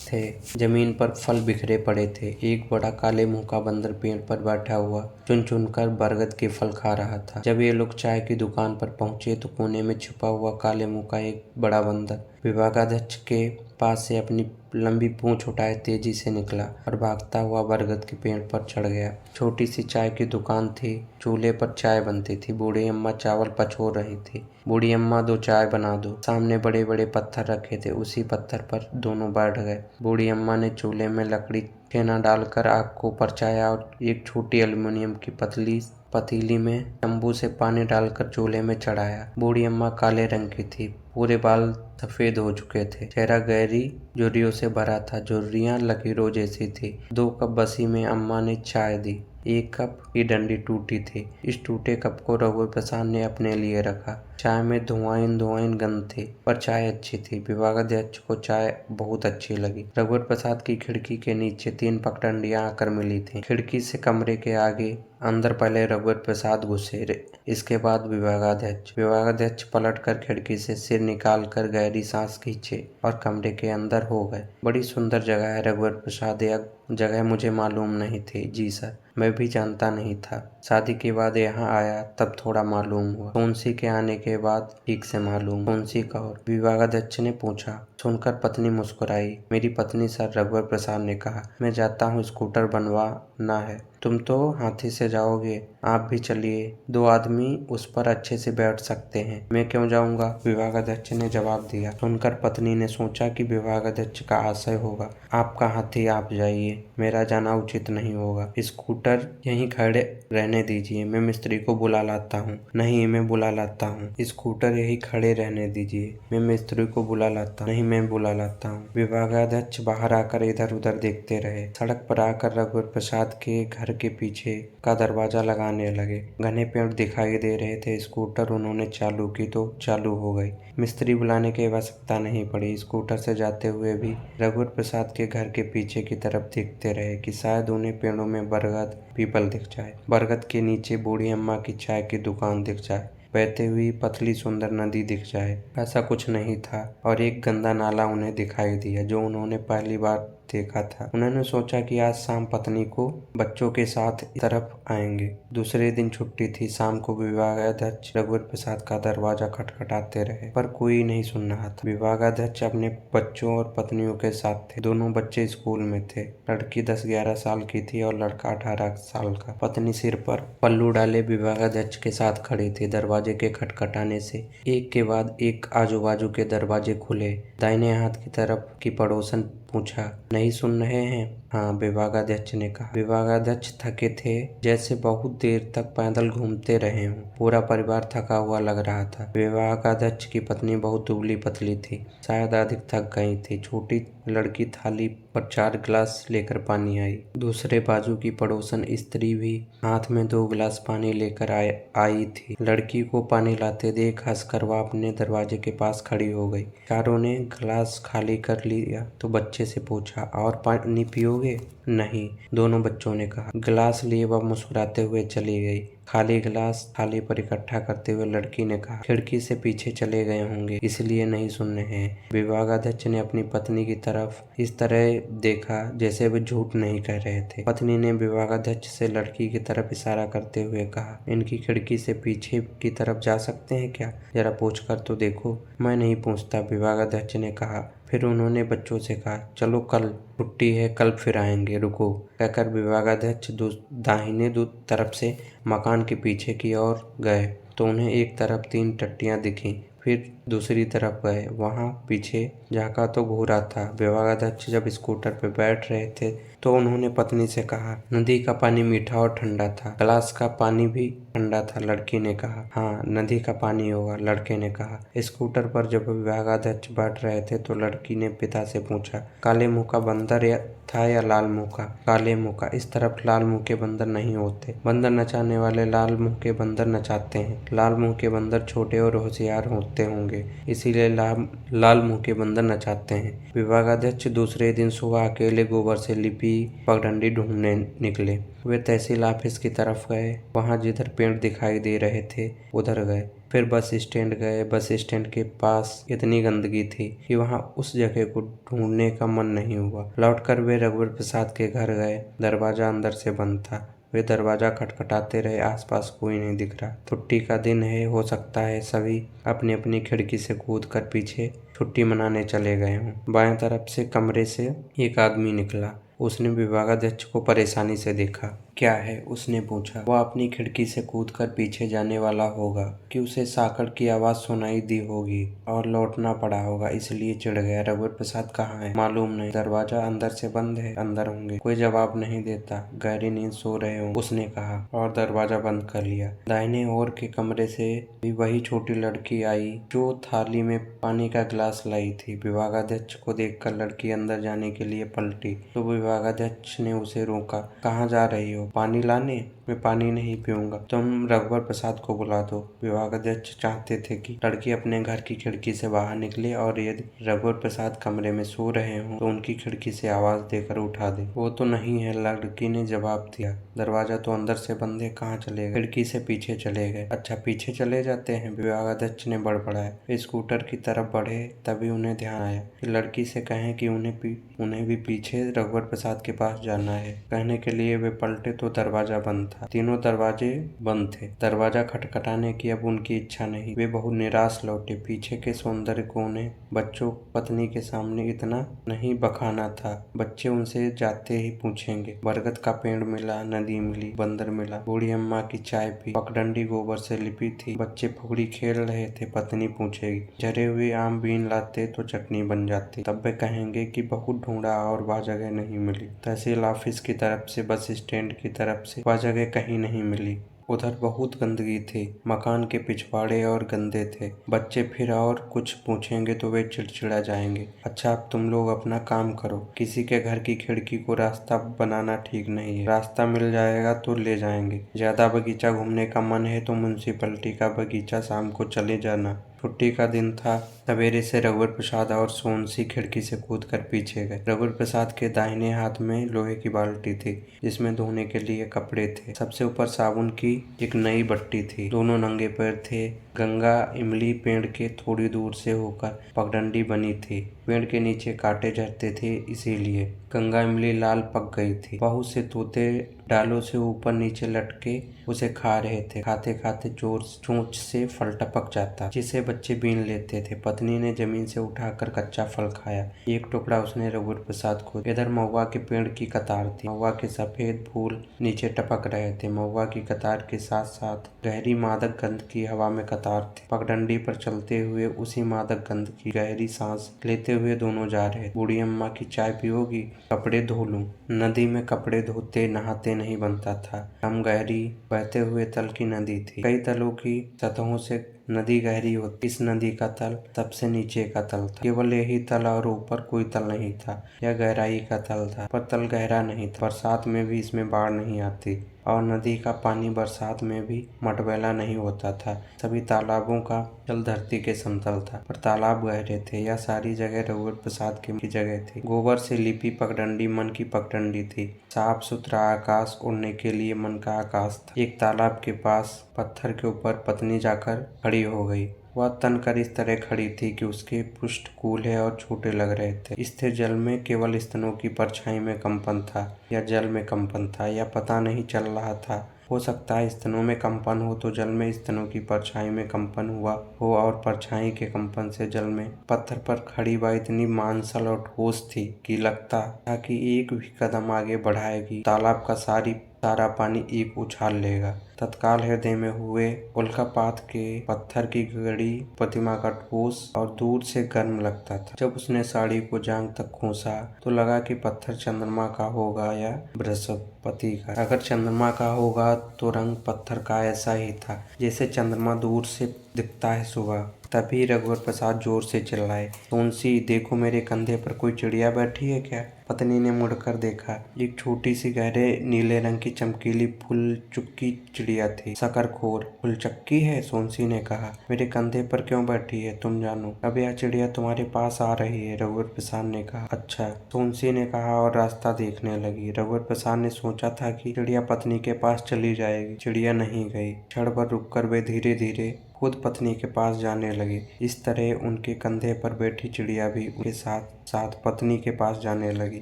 थे। जमीन पर फल बिखरे पड़े थे। एक बड़ा काले मुंह का बंदर पेड़ पर बैठा हुआ चुन चुन कर बरगद के फल खा रहा था। जब ये लोग चाय की दुकान पर पहुंचे तो कोने में छुपा हुआ काले मुंह का एक बड़ा बंदर विभागाध्यक्ष के पास से अपनी लंबी पूंछ उठाए तेजी से निकला और भागता हुआ बरगद के पेड़ पर चढ़ गया। छोटी सी चाय की दुकान थी। चूल्हे पर चाय बनती थी। बूढ़ी अम्मा चावल पछोर रही थी। बूढ़ी अम्मा, दो चाय बना दो। सामने बड़े बड़े पत्थर रखे थे। उसी पत्थर पर दोनों बैठ गए। बूढ़ी अम्मा ने चूल्हे में लकड़ी छेना डालकर आग को परछाया और एक छोटी एल्युमिनियम की पतली पतीली में तंबू से पानी डालकर चूल्हे में चढ़ाया। बूढ़ी अम्मा काले रंग की थी। पूरे बाल सफेद हो चुके थे। चेहरा गहरी झुर्रियों से भरा था। झुर्रियां लकीरों जैसी थी। 2 कप बसी में अम्मा ने चाय दी। एक कप की डंडी टूटी थी। इस टूटे कप को रघुवर प्रसाद ने अपने लिए रखा। चाय में धुआं गंध थी, पर चाय अच्छी थी। विभागाध्यक्ष को चाय बहुत अच्छी लगी। रघुवर प्रसाद की खिड़की के नीचे 3 पगडंडियां आकर मिली थीं। खिड़की से कमरे के आगे अंदर पहले रघुवर प्रसाद घुसे, इसके बाद विभागाध्यक्ष। विभागाध्यक्ष पलट कर खिड़की से सिर निकाल कर गहरी सांस खींचे और कमरे के अंदर हो गए। बड़ी सुंदर जगह है रघुवर प्रसाद। यह जगह मुझे मालूम नहीं थी। जी सर, मैं भी जानता नहीं था। शादी के बाद यहाँ आया तब थोड़ा मालूम हुआ। सोनसी के आने के बाद ठीक से मालूम। सोनसी कौर? विभागाध्यक्ष ने पूछा। सुनकर पत्नी मुस्कुराई। मेरी पत्नी सर, रघुवर प्रसाद ने कहा। मैं जाता हूँ, स्कूटर बनवाना है। तुम तो हाथी से जाओगे, आप भी चलिए। 2 आदमी उस पर अच्छे से बैठ सकते हैं। मैं क्यों जाऊंगा? विभागाध्यक्ष ने जवाब दिया। सुनकर पत्नी ने सोचा कि विभागाध्यक्ष का आशय होगा। आपका हाथी, आप जाइए, मेरा जाना उचित नहीं होगा। स्कूटर यहीं खड़े रहने दीजिए, मैं मिस्त्री को बुला लाता हूँ। नहीं, मैं बुला लाता हूँ। स्कूटर यहीं खड़े रहने दीजिए, मैं मिस्त्री को बुला लाता हूँ। नहीं, मैं बुला लाता हूँ। विभागाध्यक्ष बाहर आकर इधर उधर देखते रहे। सड़क पर आकर रघुवर प्रसाद के घर के पीछे का दरवाजा लगाने लगे। घने पेड़ दिखाई दे रहे थे। स्कूटर उन्होंने चालू की तो चालू हो गई। मिस्त्री बुलाने की आवश्यकता नहीं पड़ी। स्कूटर से जाते हुए भी रघुवर प्रसाद के घर के पीछे की तरफ देखते रहे कि शायद उन्हें पेड़ों में बरगद पीपल दिख जाए। बरगद के नीचे बूढ़ी अम्मा की चाय की दुकान दिख जाए। बहती हुई पतली सुंदर नदी दिख जाए। ऐसा कुछ नहीं था और एक गंदा नाला उन्हें दिखाई दिया जो उन्होंने पहली बार देखा था। उन्होंने सोचा कि आज शाम पत्नी को बच्चों के साथ इस तरफ आएंगे। दूसरे दिन छुट्टी थी। शाम को विभागाध्यक्ष रघुवर प्रसाद का दरवाजा खटखटाते रहे, पर कोई नहीं सुन रहा था। विभागाध्यक्ष अपने बच्चों और पत्नियों के साथ थे। दोनों बच्चे स्कूल में थे। लड़की 10-11 साल की थी और लड़का 18 साल का। पत्नी सिर पर पल्लू डाले विभागाध्यक्ष के साथ खड़ी थी। दरवाजे के खटखटाने से एक के बाद एक आजू बाजू के दरवाजे खुले। दाहिने हाथ की तरफ की पड़ोसन पूछा, नहीं सुन रहे हैं? हाँ, विभागाध्यक्ष ने कहा। विभागाध्यक्ष थके थे, जैसे बहुत देर तक पैदल घूमते रहे हों। पूरा परिवार थका हुआ लग रहा था। विभागाध्यक्ष की पत्नी बहुत दुबली पतली थी, शायद अधिक थक गई थी। छोटी लड़की थाली पर 4 गिलास लेकर पानी आई। दूसरे बाजू की पड़ोसन स्त्री भी हाथ में 2 गिलास पानी लेकर आई थी। लड़की को पानी लाते देख हंसकर वह अपने दरवाजे के पास खड़ी हो गई। चारों ने गिलास खाली कर लिया तो बच्चे से पूछा, और पानी पियोगे? नहीं, दोनों बच्चों ने कहा। गिलास लिए वह मुस्कुराते हुए चली गई। खाली गिलास थाली पर इकट्ठा करते हुए लड़की ने कहा, खिड़की से पीछे चले गए होंगे, इसलिए नहीं सुन रहे हैं। विभागाध्यक्ष ने अपनी पत्नी की तरफ इस तरह देखा जैसे वे झूठ नहीं कह रहे थे। पत्नी ने विभागाध्यक्ष से लड़की की तरफ इशारा करते हुए कहा, इनकी खिड़की से पीछे की तरफ जा सकते हैं क्या? जरा पूछ कर तो देखो। मैं नहीं पूछता, विभागाध्यक्ष ने कहा। फिर उन्होंने बच्चों से कहा, चलो कल छुट्टी है, कल फिर आएंगे, रुको। कहकर विभागाध्यक्ष दाहिने तरफ से मकान के पीछे की ओर गए तो उन्हें एक तरफ 3 टट्टियां दिखीं। फिर दूसरी तरफ गए, वहां पीछे झांका तो घूरा था। विभागाध्यक्ष जब स्कूटर पर बैठ रहे थे तो उन्होंने पत्नी से कहा, नदी का पानी मीठा और ठंडा था। गिलास का पानी भी ठंडा था, लड़की ने कहा। हाँ, नदी का पानी होगा, लड़के ने कहा। स्कूटर पर जब विभागाध्यक्ष बैठ रहे थे तो लड़की ने पिता से पूछा, काले मुंह का बंदर था या लाल मुंह का? काले मुंह का। इस तरफ लाल मुंह के बंदर नहीं होते। बंदर नचाने वाले लाल मुंह के बंदर नचाते हैं। लाल मुंह के बंदर छोटे और होशियार होते होंगे, इसीलिए लाल मुंह के बंदर नचाते हैं। विभागाध्यक्ष दूसरे दिन सुबह अकेले गोबर से लिपी पगडंडी ढूंढने निकले। वे तहसील ऑफिस की तरफ गए। वहां जिधर पेड़ दिखाई दे रहे थे उधर गए। फिर बस स्टैंड गए। बस स्टैंड के पास इतनी गंदगी थी कि वहां उस जगह को ढूंढने का मन नहीं हुआ। लौटकर वे रघुवर प्रसाद के घर गए। दरवाजा अंदर से बंद था। वे दरवाजा खटखटाते रहे, आसपास कोई नहीं दिख रहा। छुट्टी का दिन है, हो सकता है सभी अपनी अपनी खिड़की से कूदकर पीछे छुट्टी मनाने चले गए हों। बाएं तरफ से कमरे से एक आदमी निकला। उसने विभागाध्यक्ष को परेशानी से देखा। क्या है? उसने पूछा। वह अपनी खिड़की से कूदकर पीछे जाने वाला होगा कि उसे साकड़ की आवाज सुनाई दी होगी और लौटना पड़ा होगा, इसलिए चिढ़ गया। रघुवर प्रसाद कहाँ है? मालूम नहीं। दरवाजा अंदर से बंद है, अंदर होंगे। कोई जवाब नहीं देता, गहरी नींद सो रहे हो, उसने कहा और दरवाजा बंद कर लिया। दाहिने ओर के कमरे से भी वही छोटी लड़की आई जो थाली में पानी का गिलास लाई थी। विभागाध्यक्ष को देखकर लड़की अंदर जाने के लिए पलटी तो विभागाध्यक्ष ने उसे रोका। कहाँ जा रही हो? पानी लाने? मैं पानी नहीं पीऊंगा, तुम रघुवर प्रसाद को बुला दो। विभागाध्यक्ष चाहते थे कि लड़की अपने घर की खिड़की से बाहर निकले और यदि रघुवर प्रसाद कमरे में सो रहे हों तो उनकी खिड़की से आवाज देकर उठा दे। वो तो नहीं है, लड़की ने जवाब दिया। दरवाजा तो अंदर से बंद है, कहाँ चले गए? खिड़की से पीछे चले गए। अच्छा, पीछे चले जाते हैं, विभागाध्यक्ष ने बड़बड़ाया। वे स्कूटर की तरफ बढ़े, तभी उन्हें ध्यान आया कि लड़की से कहें कि उन्हें भी पीछे रघुवर प्रसाद के पास जाना है। कहने के लिए वे पलटे तो दरवाजा बंद था। तीनों दरवाजे बंद थे। दरवाजा खटखटाने की अब उनकी इच्छा नहीं। वे बहुत निराश लौटे। पीछे के सौंदर्य को उन्हें बच्चों पत्नी के सामने इतना नहीं बखाना था। बच्चे उनसे जाते ही पूछेंगे, बरगद का पेड़ मिला, नदी मिली, बंदर मिला, बूढ़ी अम्मा की चाय पी, पगडंडी गोबर से लिपी थी, बच्चे फुगड़ी खेल रहे थे। पत्नी पूछेगी, झरे हुए आम बीन लाते तो चटनी बन जाती। तब वे कहेंगे कि बहुत ढूंढा और वह जगह नहीं मिली। तहसील ऑफिस की तरफ से बस स्टैंड की तरफ से वह जगह कहीं नहीं मिली। उधर बहुत गंदगी थी, मकान के पिछवाड़े और गंदे थे। बच्चे फिर और कुछ पूछेंगे तो वे चिड़चिड़ा जाएंगे। अच्छा, अब तुम लोग अपना काम करो। किसी के घर की खिड़की को रास्ता बनाना ठीक नहीं है। रास्ता मिल जाएगा तो ले जाएंगे। ज्यादा बगीचा घूमने का मन है तो म्युनिसिपैलिटी का बगीचा शाम को चले जाना। छुट्टी का दिन था। सवेरे से रघुवर प्रसाद और सोनसी खिड़की से कूदकर पीछे गए। रघुवर प्रसाद के दाहिने हाथ में लोहे की बाल्टी थी जिसमें धोने के लिए कपड़े थे। सबसे ऊपर साबुन की एक नई बट्टी थी। दोनों नंगे पैर थे। गंगा इमली पेड़ के थोड़ी दूर से होकर पगडंडी बनी थी। पेड़ के नीचे कांटे झरते थे, इसीलिए गंगा इमली लाल पक गई थी। बहुत से तोते डालों से ऊपर नीचे लटके उसे खा रहे थे। खाते खाते चोंच से फल टपक जाता, जिसे बच्चे बीन लेते थे। पत्नी ने जमीन से उठाकर कच्चा फल खाया। एक टुकड़ा उसने रघुवर प्रसाद को। इधर महुआ के पेड़ की कतार थी। महुआ के सफेद फूल नीचे टपक रहे थे। महुआ की कतार के साथ साथ गहरी मादक गंध की हवा में कतार थी। पगडंडी पर चलते हुए उसी मादक गंध की गहरी सांस लेते हुए दोनों जा रहे। बूढ़ी अम्मा की चाय पियोगी? कपड़े धो लूं? नदी में कपड़े धोते नहाते नहीं बनता था। हम गहरी बहते हुए तल की नदी थी। कई तलों की सतहों से नदी गहरी होती। इस नदी का तल सबसे नीचे का तल था। केवल यही तल और ऊपर कोई तल नहीं था। यह गहराई का तल था, पर तल गहरा नहीं था। बरसात में भी इसमें बाढ़ नहीं आती और नदी का पानी बरसात में भी मटमैला नहीं होता था। सभी तालाबों का जल धरती के समतल था, पर तालाब गहरे थे। यह सारी जगह रघुवर प्रसाद की जगह थी। गोबर से लिपी पगडंडी मन की पगडंडी थी। साफ सुथरा आकाश उड़ने के लिए मन का आकाश था। एक तालाब के पास पत्थर के ऊपर पत्नी जाकर खड़ी हो गई। वह तनकर इस तरह खड़ी थी कि उसके पुष्ट कूल्हे और छोटे लग रहे थे। स्थिर जल में केवल स्तनों की परछाई में कंपन था, या जल में कंपन था, या पता नहीं चल रहा था। हो सकता है स्तनों में कंपन हो तो जल में स्तनों की परछाई में कंपन हुआ हो, और परछाई के कंपन से जल में। पत्थर पर खड़ी वह इतनी मांसल और ठोस थी कि लगता था कि एक भी कदम आगे बढ़ाएगी तालाब का सारा पानी एक उछाल लेगा। तत्काल हृदय में हुए उल्कापात के पत्थर की गड़ी प्रतिमा का ठोस और दूर से गर्म लगता था। जब उसने साड़ी को जांघ तक खोसा तो लगा कि पत्थर चंद्रमा का होगा या बृहस्पति का। अगर चंद्रमा का होगा तो रंग पत्थर का ऐसा ही था जैसे चंद्रमा दूर से दिखता है सुबह। तभी रघुवर प्रसाद जोर से चिल्लाए, सोनसी, देखो मेरे कंधे पर कोई चिड़िया बैठी है क्या? पत्नी ने मुड़कर देखा। एक छोटी सी गहरे नीले रंग की चमकीली फुलचुक्की चिड़िया थी। शकरखोर फुलचक्की है, सोनसी ने कहा। मेरे कंधे पर क्यों बैठी है तुम जानो। अब यह चिड़िया तुम्हारे पास आ रही है, रघुवर प्रसाद ने कहा। अच्छा, सोनसी ने कहा और रास्ता देखने लगी। रघुवर प्रसाद ने सोचा था कि चिड़िया पत्नी के पास चली जाएगी। चिड़िया नहीं गई। क्षण भर रुककर वे धीरे धीरे खुद पत्नी के पास जाने लगे। इस तरह उनके कंधे पर बैठी चिड़िया भी उनके साथ साथ पत्नी के पास जाने लगी।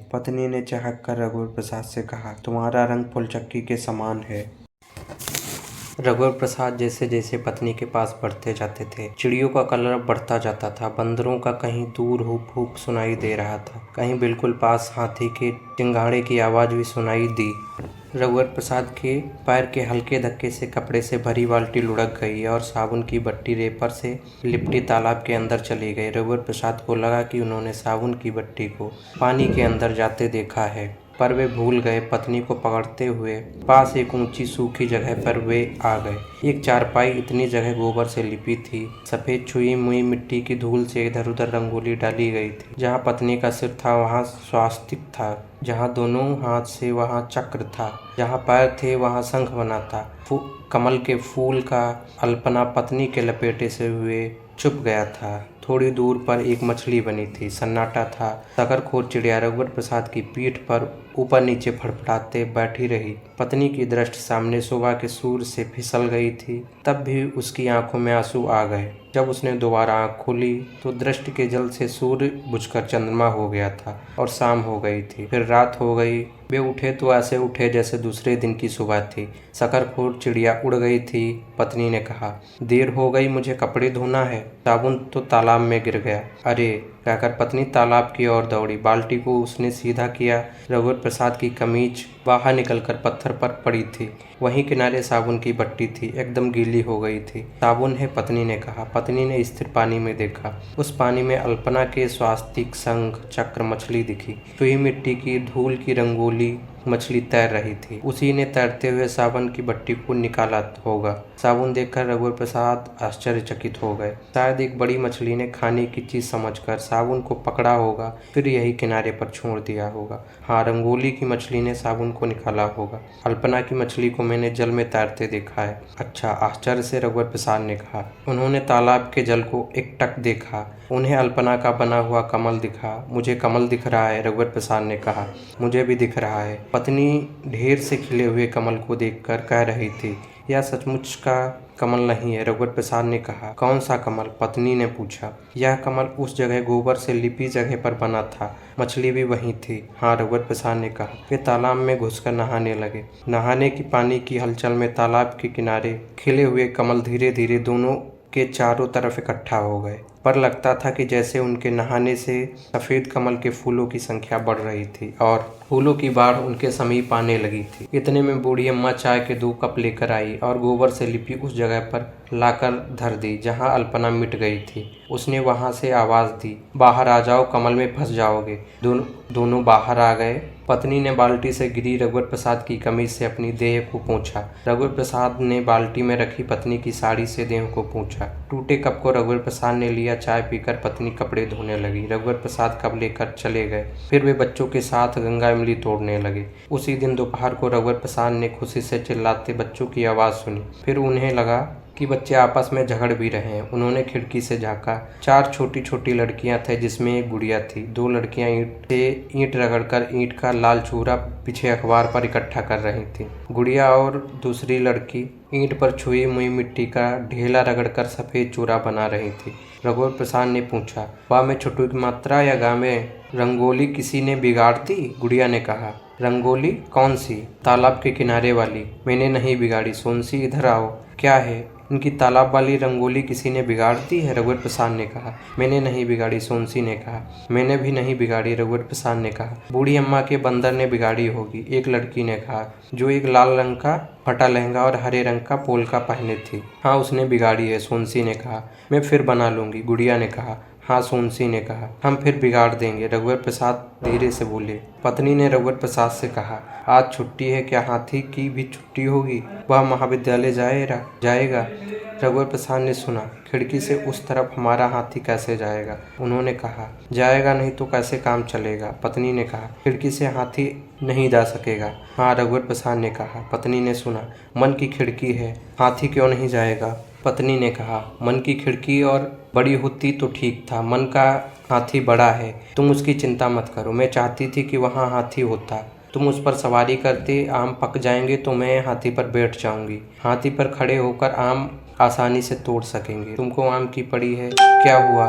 पत्नी ने चहक कर रघुवर प्रसाद से कहा, तुम्हारा रंग फुलचक्की के समान है। रघुवर प्रसाद जैसे जैसे पत्नी के पास बढ़ते जाते थे, चिड़ियों का कलरव बढ़ता जाता था। बंदरों का कहीं दूर हुक हुक सुनाई दे रहा था, कहीं बिल्कुल पास हाथी के चिंगाड़े की आवाज भी सुनाई दी। रघुवर प्रसाद के पैर के हल्के धक्के से कपड़े से भरी बाल्टी लुढ़क गई और साबुन की बट्टी रेपर से लिपटी तालाब के अंदर चली गई। रघुवर प्रसाद को लगा कि उन्होंने साबुन की बट्टी को पानी के अंदर जाते देखा है, पर वे भूल गए। पत्नी को पकड़ते हुए पास एक ऊंची सूखी जगह पर वे आ गए। एक चारपाई इतनी जगह गोबर से लिपी थी। सफेद छुई मुई मिट्टी की धूल से इधर उधर रंगोली डाली गई थी। जहाँ पत्नी का सिर था वहाँ स्वास्तिक था, जहाँ दोनों हाथ से वहाँ चक्र था, जहाँ पैर थे वहाँ शंख बना था। कमल के फूल का अल्पना पत्नी के लपेटे से हुए छुप गया था। थोड़ी दूर पर एक मछली बनी थी। सन्नाटा था। शकरखोर चिड़िया रघुवर प्रसाद की पीठ पर ऊपर नीचे फड़फड़ाते बैठी रही। पत्नी की दृष्टि सामने सुबह के सूर्य से फिसल गई थी। तब भी उसकी आंखों में आंसू आ गए। जब उसने दोबारा आंख खोली तो दृष्टि के जल से सूर्य बुझकर चंद्रमा हो गया था और शाम हो गई थी। फिर रात हो गई। वे उठे तो ऐसे उठे जैसे दूसरे दिन की सुबह थी। शकरखोर चिड़िया उड़ गई थी। पत्नी ने कहा, देर हो गई, मुझे कपड़े धोना है। साबुन तो तालाब में गिर गया। अरे, कहकर पत्नी तालाब की ओर दौड़ी। बाल्टी को उसने सीधा किया। रघुवर प्रसाद की कमीज बाहर निकलकर पत्थर पर पड़ी थी। वहीं किनारे साबुन की बट्टी थी, एकदम गीली हो गई थी। साबुन है, पत्नी ने कहा। पत्नी ने स्थिर पानी में देखा। उस पानी में अल्पना के स्वास्तिक, शंख, चक्र मछली दिखी। सुई मिट्टी की धूल की रंगोली मछली तैर रही थी। उसी ने तैरते हुए साबुन की बट्टी को निकाला होगा। साबुन देखकर रघुवर प्रसाद आश्चर्यचकित हो गए। शायद एक बड़ी मछली ने खाने की चीज समझकर साबुन को पकड़ा होगा, फिर यही किनारे पर छोड़ दिया होगा। हाँ, रंगोली की मछली ने साबुन को निकाला होगा। अल्पना की मछली को मैंने जल में तैरते देखा है। अच्छा, आश्चर्य से रघुवर प्रसाद ने कहा। उन्होंने तालाब के जल को एकटक देखा। उन्हें अल्पना का बना हुआ कमल दिखा। मुझे कमल दिख रहा है, रघुवर प्रसाद ने कहा। मुझे भी दिख रहा है। पत्नी ढेर से खिले हुए कमल को देखकर कह रही थी, यह सचमुच का कमल नहीं है, रघुवर प्रसाद ने कहा। कौन सा कमल? पत्नी ने पूछा। यह कमल उस जगह गोबर से लिपी जगह पर बना था। मछली भी वहीं थी। हाँ, रघुवर प्रसाद ने कहा। वे तालाब में घुसकर नहाने लगे। नहाने की पानी की हलचल में तालाब के किनारे खिले हुए कमल धीरे धीरे दोनों के चारों तरफ इकट्ठा हो गए, पर लगता था कि जैसे उनके नहाने से सफ़ेद कमल के फूलों की संख्या बढ़ रही थी और फूलों की बाढ़ उनके समीप आने लगी थी। इतने में बूढ़ी अम्मा चाय के 2 कप लेकर आई और गोबर से लिपी उस जगह पर लाकर धर दी जहाँ अल्पना मिट गई थी। उसने वहाँ से आवाज़ दी, बाहर आ जाओ, कमल में फंस जाओगे। दोनों बाहर आ गए। पत्नी ने बाल्टी से गिरी रघुवर प्रसाद की कमीज से अपनी देह को पोंछा। रघुवर प्रसाद ने बाल्टी में रखी पत्नी की साड़ी से देह को पोंछा। टूटे कप को रघुवर प्रसाद ने लिया। चाय पीकर पत्नी कपड़े धोने लगी। रघुवर प्रसाद कप लेकर चले गए। फिर वे बच्चों के साथ गंगा इमली तोड़ने लगे। उसी दिन दोपहर को रघुवर प्रसाद ने खुशी से चिल्लाते बच्चों की आवाज़ सुनी। फिर उन्हें लगा कि बच्चे आपस में झगड़ भी रहे हैं। उन्होंने खिड़की से झाँका। 4 छोटी छोटी लड़कियां थे जिसमें एक गुड़िया थी। 2 लड़कियां ईंट रगड़कर ईंट का लाल चूरा पीछे अखबार पर इकट्ठा कर रही थी। गुड़िया और दूसरी लड़की ईंट पर छुई हुई मिट्टी का ढेला रगड़कर सफ़ेद चूरा बना रही थी। रघुवर प्रसाद ने पूछा, वाह में छोटू की मात्रा या गाँव में रंगोली किसी ने बिगाड़ दी? गुड़िया ने कहा, रंगोली कौन सी? तालाब के किनारे वाली। मैंने नहीं बिगाड़ी। सोनसी इधर आओ। क्या है? इनकी तालाब वाली रंगोली किसी ने बिगाड़ दी है? रघुवर प्रसाद ने कहा। मैंने नहीं बिगाड़ी। सोनसी ने कहा। मैंने भी नहीं बिगाड़ी। रघुवर प्रसाद ने कहा। बूढ़ी अम्मा के बंदर ने बिगाड़ी होगी, एक लड़की ने कहा, जो एक लाल रंग का फटा लहंगा और हरे रंग का पोलका पहने थी। हाँ, उसने बिगाड़ी है, सोनसी ने कहा। मैं फिर बना लूंगी, गुड़िया ने कहा। हाँ, सोनसी ने कहा। हम फिर बिगाड़ देंगे, रघुवर प्रसाद धीरे से बोले। पत्नी ने रघुवर प्रसाद से कहा, आज छुट्टी है, क्या हाथी की भी छुट्टी होगी? वह महाविद्यालय जाएगा? रघुवर प्रसाद ने सुना। खिड़की से उस तरफ हमारा हाथी कैसे जाएगा? उन्होंने कहा। जाएगा नहीं तो कैसे काम चलेगा? पत्नी ने कहा। खिड़की से हाथी नहीं जा सकेगा। हाँ, रघुवर प्रसाद ने कहा। पत्नी ने सुना। मन की खिड़की है, हाथी क्यों नहीं जाएगा? पत्नी ने कहा। मन की खिड़की और बड़ी होती तो ठीक था, मन का हाथी बड़ा है, तुम उसकी चिंता मत करो। मैं चाहती थी कि वहाँ हाथी होता, तुम उस पर सवारी करते, आम पक जाएंगे तो मैं हाथी पर बैठ जाऊंगी। हाथी पर खड़े होकर आम आसानी से तोड़ सकेंगे। तुमको आम की पड़ी है, क्या हुआ?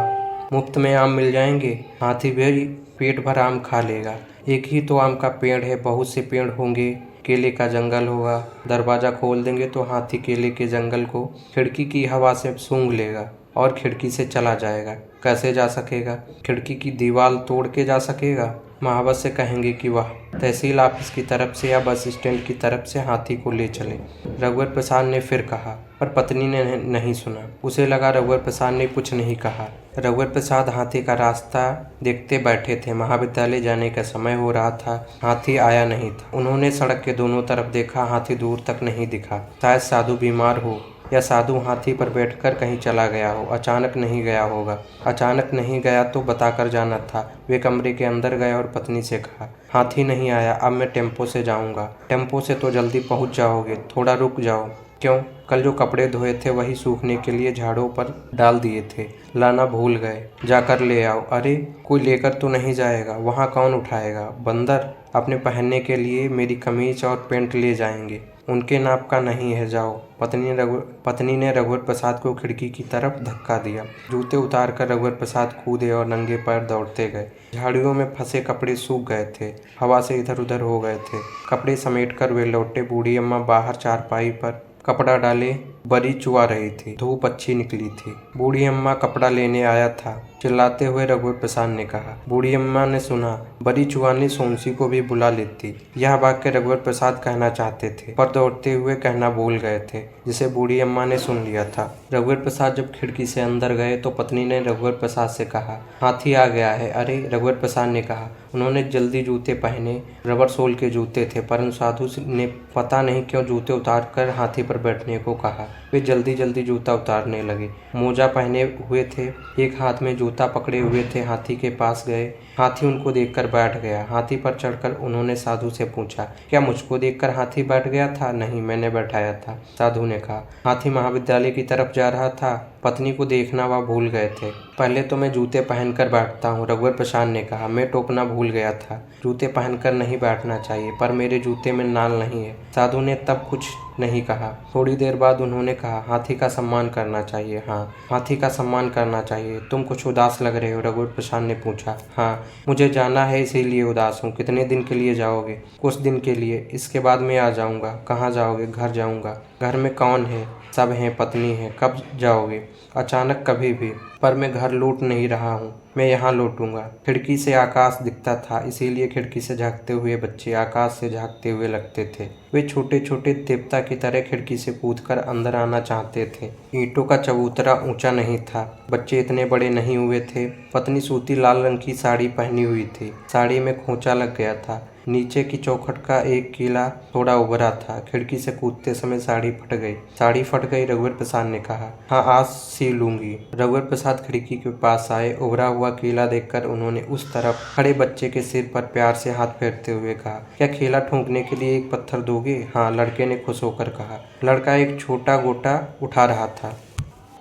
मुफ्त में आम मिल जाएंगे। हाथी भी पेट भर आम खा लेगा। एक ही तो आम का पेड़ है, बहुत से पेड़ होंगे, केले का जंगल होगा। दरवाज़ा खोल देंगे तो हाथी केले के जंगल को खिड़की की हवा से सूंघ लेगा और खिड़की से चला जाएगा। कैसे जा सकेगा? खिड़की की दीवार तोड़ के जा सकेगा। महावत से कहेंगे कि वह तहसील ऑफिस की तरफ से या बस स्टैंड की तरफ से हाथी को ले चले। रघुवर प्रसाद ने फिर कहा, पर पत्नी ने नहीं सुना। उसे लगा रघुवर प्रसाद ने कुछ नहीं कहा। रघुवर प्रसाद हाथी का रास्ता देखते बैठे थे। महाविद्यालय जाने का समय हो रहा था। हाथी आया नहीं था। उन्होंने सड़क के दोनों तरफ देखा, हाथी दूर तक नहीं दिखा। शायद साधु बीमार हो या साधु हाथी पर बैठकर कहीं चला गया हो। अचानक नहीं गया होगा। अचानक नहीं गया तो बताकर जाना था। वे कमरे के अंदर गए और पत्नी से कहा, हाथी नहीं आया, अब मैं टेम्पो से जाऊंगा। टेम्पो से तो जल्दी पहुंच जाओगे, थोड़ा रुक जाओ। क्यों? कल जो कपड़े धोए थे वही सूखने के लिए झाड़ों पर डाल दिए थे, लाना भूल गए। जाकर ले आओ। अरे, कोई लेकर तो नहीं जाएगा? वहाँ कौन उठाएगा? बंदर अपने पहनने के लिए मेरी कमीज और पैंट ले जाएंगे, उनके नाप का नहीं है, जाओ। पत्नी ने रघुवर प्रसाद को खिड़की की तरफ धक्का दिया। जूते उतार कर रघुवर प्रसाद कूदे और नंगे पैर दौड़ते गए। झाड़ियों में फंसे कपड़े सूख गए थे, हवा से इधर उधर हो गए थे। कपड़े समेटकर वे लौटे। बूढ़ी अम्मा बाहर चारपाई पर कपड़ा डाले बरी चुआ रही थी। धूप अच्छी निकली थी। बूढ़ी अम्मा कपड़ा लेने आया था, चिल्लाते हुए रघुवर प्रसाद ने कहा। बूढ़ी अम्मा ने सुना। बरी चुआने सोनसी को भी बुला लेती। यह वाक्य रघुवर प्रसाद कहना चाहते थे, पर दौड़ते हुए कहना भूल गए थे, जिसे बूढ़ी अम्मा ने सुन लिया था। रघुवर प्रसाद जब खिड़की से अंदर गए तो पत्नी ने रघुवर प्रसाद से कहा, हाथी आ गया है। अरे, रघुवर प्रसाद ने कहा। उन्होंने जल्दी जूते पहने। रबर सोल के जूते थे, परंतु साधु ने पता नहीं क्यों जूते उतार कर हाथी पर बैठने को कहा। वे जल्दी जल्दी जूता उतारने लगे। मोजा पहने हुए थे, एक हाथ में जूता पकड़े हुए थे। हाथी के पास गए। हाथी उनको देखकर बैठ गया। हाथी पर चढ़कर उन्होंने साधु से पूछा, क्या मुझको देखकर हाथी बैठ गया था? नहीं, मैंने बैठाया था, साधु ने कहा। हाथी महाविद्यालय की तरफ जा रहा था। पत्नी को देखना वह भूल गए थे। पहले तो मैं जूते पहनकर बैठता हूँ, रघुवर प्रसाद ने कहा। मैं टोकना भूल गया था। जूते पहनकर नहीं बैठना चाहिए, पर मेरे जूते में नाल नहीं है। साधु ने तब कुछ नहीं कहा। थोड़ी देर बाद उन्होंने कहा, हाथी का सम्मान करना चाहिए। हाँ, हाथी का सम्मान करना चाहिए। तुम कुछ उदास लग रहे हो, रघुवर प्रसाद ने पूछा। हाँ, मुझे जाना है, इसीलिए उदास हूँ। कितने दिन के लिए जाओगे? कुछ दिन के लिए, इसके बाद मैं आ जाऊँगा। कहाँ जाओगे? घर जाऊँगा। घर में कौन है? सब हैं, पत्नी है। कब जाओगे? अचानक, कभी भी। पर मैं घर लूट नहीं रहा हूँ, मैं यहाँ लौटूंगा। खिड़की से आकाश दिखता था, इसीलिए खिड़की से झांकते हुए बच्चे आकाश से झांकते हुए लगते थे। वे छोटे छोटे देवता की तरह खिड़की से कूदकर अंदर आना चाहते थे। ईंटों का चबूतरा ऊंचा नहीं था, बच्चे इतने बड़े नहीं हुए थे। पत्नी सूती लाल रंग की साड़ी पहनी हुई थी, साड़ी में खोंचा लग गया था। नीचे की चौखट का एक कीला थोड़ा उभरा था। खिड़की से कूदते समय साड़ी फट गई। साड़ी फट गई, रघुवर प्रसाद ने कहा। हाँ, आज सी लूंगी। रघुवर प्रसाद खिड़की के पास आए। उभरा हुआ कीला देखकर उन्होंने उस तरफ खड़े बच्चे के सिर पर प्यार से हाथ फेरते हुए कहा, क्या कीला ठोंकने के लिए एक पत्थर दोगे? हाँ, लड़के ने खुश होकर कहा। लड़का एक छोटा गोटा उठा रहा था।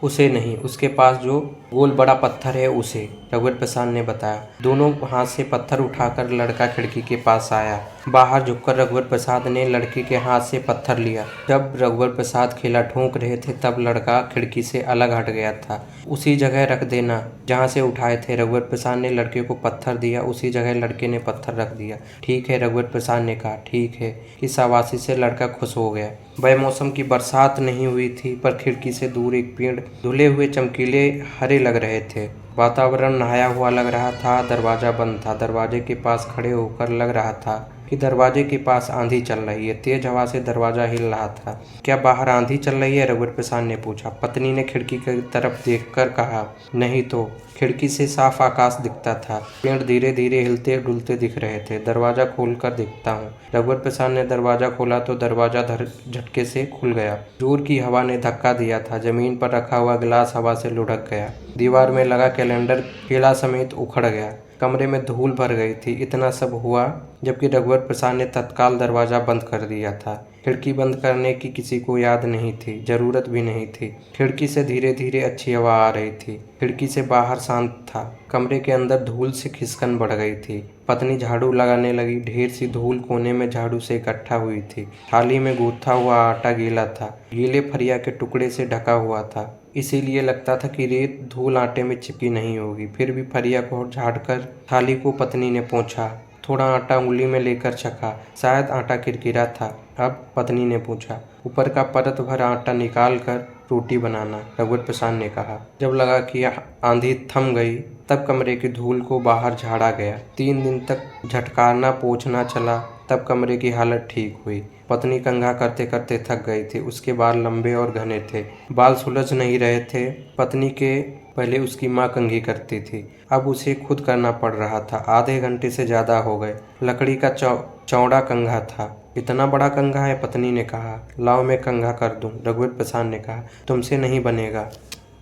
उसे नहीं, उसके पास जो गोल बड़ा पत्थर है उसे, रघुवर प्रसाद ने बताया। दोनों हाथ से पत्थर उठाकर लड़का खिड़की के पास आया। बाहर झुककर रघुवर प्रसाद ने लड़के के हाथ से पत्थर लिया। जब रघुवर प्रसाद खेला ठोंक रहे थे तब लड़का खिड़की से अलग हट गया था। उसी जगह रख देना जहाँ से उठाए थे। रघुवर प्रसाद ने लड़के को पत्थर दिया, उसी जगह लड़के ने पत्थर रख दिया। ठीक है, रघुवर प्रसाद ने कहा। ठीक है कि शाबाशी से लड़का खुश हो गया। बेमौसम की बरसात नहीं हुई थी, पर खिड़की से दूर एक पेड़ धुले हुए चमकीले हरे लग रहे थे। वातावरण नहाया हुआ लग रहा था। दरवाजा बंद था। दरवाजे के पास खड़े होकर लग रहा था कि दरवाजे के पास आंधी चल रही है। तेज हवा से दरवाजा हिल रहा था। क्या बाहर आंधी चल रही है? रघुवर प्रसाद ने पूछा। पत्नी ने खिड़की की तरफ देखकर कहा। नहीं तो। खिड़की से साफ आकाश दिखता था। पेड़ धीरे धीरे हिलते डुलते दिख रहे थे। दरवाजा खोलकर देखता हूँ। रघुवर प्रसाद ने दरवाजा खोला तो दरवाजा झटके से खुल गया। जोर की हवा ने धक्का दिया था। जमीन पर रखा हुआ गिलास हवा से लुढ़क गया। दीवार में लगा कैलेंडर केला समेत उखड़ गया। कमरे में धूल भर गई थी। इतना सब हुआ जबकि रघुवर प्रसाद ने तत्काल दरवाजा बंद कर दिया था। खिड़की बंद करने की किसी को याद नहीं थी, जरूरत भी नहीं थी। खिड़की से धीरे धीरे अच्छी हवा आ रही थी। खिड़की से बाहर शांत था। कमरे के अंदर धूल से खिसकन बढ़ गई थी। पत्नी झाड़ू लगाने लगी। ढेर सी धूल कोने में झाड़ू से इकट्ठा हुई थी। थाली में गूंथा हुआ आटा गीला था, गीले फरिया के टुकड़े से ढका हुआ था। इसीलिए लगता था कि रेत धूल आटे में चिपकी नहीं होगी। फिर भी फरिया को झाड़कर थाली को पत्नी ने पोंछा। थोड़ा आटा उंगली में लेकर चखा। शायद आटा किरकिरा था। अब पत्नी ने पूछा। ऊपर का परत भर आटा निकाल कर रोटी बनाना, रघुवर प्रसाद ने कहा। जब लगा कि आंधी थम गई तब कमरे की धूल को बाहर झाड़ा गया। 3 दिन तक झटकारना पोंछना चला, तब कमरे की हालत ठीक हुई। पत्नी कंघा करते करते थक गई थी। उसके बाल लंबे और घने थे, बाल सुलझ नहीं रहे थे। पत्नी के पहले उसकी माँ कंघी करती थी, अब उसे खुद करना पड़ रहा था। आधे घंटे से ज़्यादा हो गए। लकड़ी का चौड़ा कंघा था। इतना बड़ा कंघा है? पत्नी ने कहा। लाओ मैं कंघा कर दूं, रघुवर प्रसाद ने कहा। तुमसे नहीं बनेगा।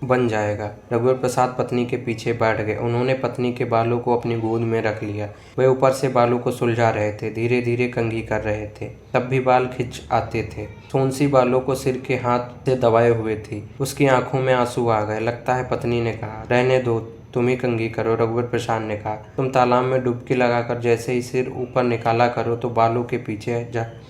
बन जाएगा। रघुवर प्रसाद पत्नी के पीछे बैठ गए। उन्होंने पत्नी के बालों को अपनी गोद में रख लिया। वे ऊपर से बालों को सुलझा रहे थे, धीरे धीरे कंघी कर रहे थे। तब भी बाल खिंच आते थे। सोनसी बालों को सिर के हाथ से दबाए हुए थी। उसकी आंखों में आंसू आ गए। लगता है पत्नी ने कहा। रहने दो, तुम ही कंघी करो, रघुवर प्रसाद ने कहा। तुम तालाब में डुबकी लगाकर जैसे ही सिर ऊपर निकाला करो तो बालों के पीछे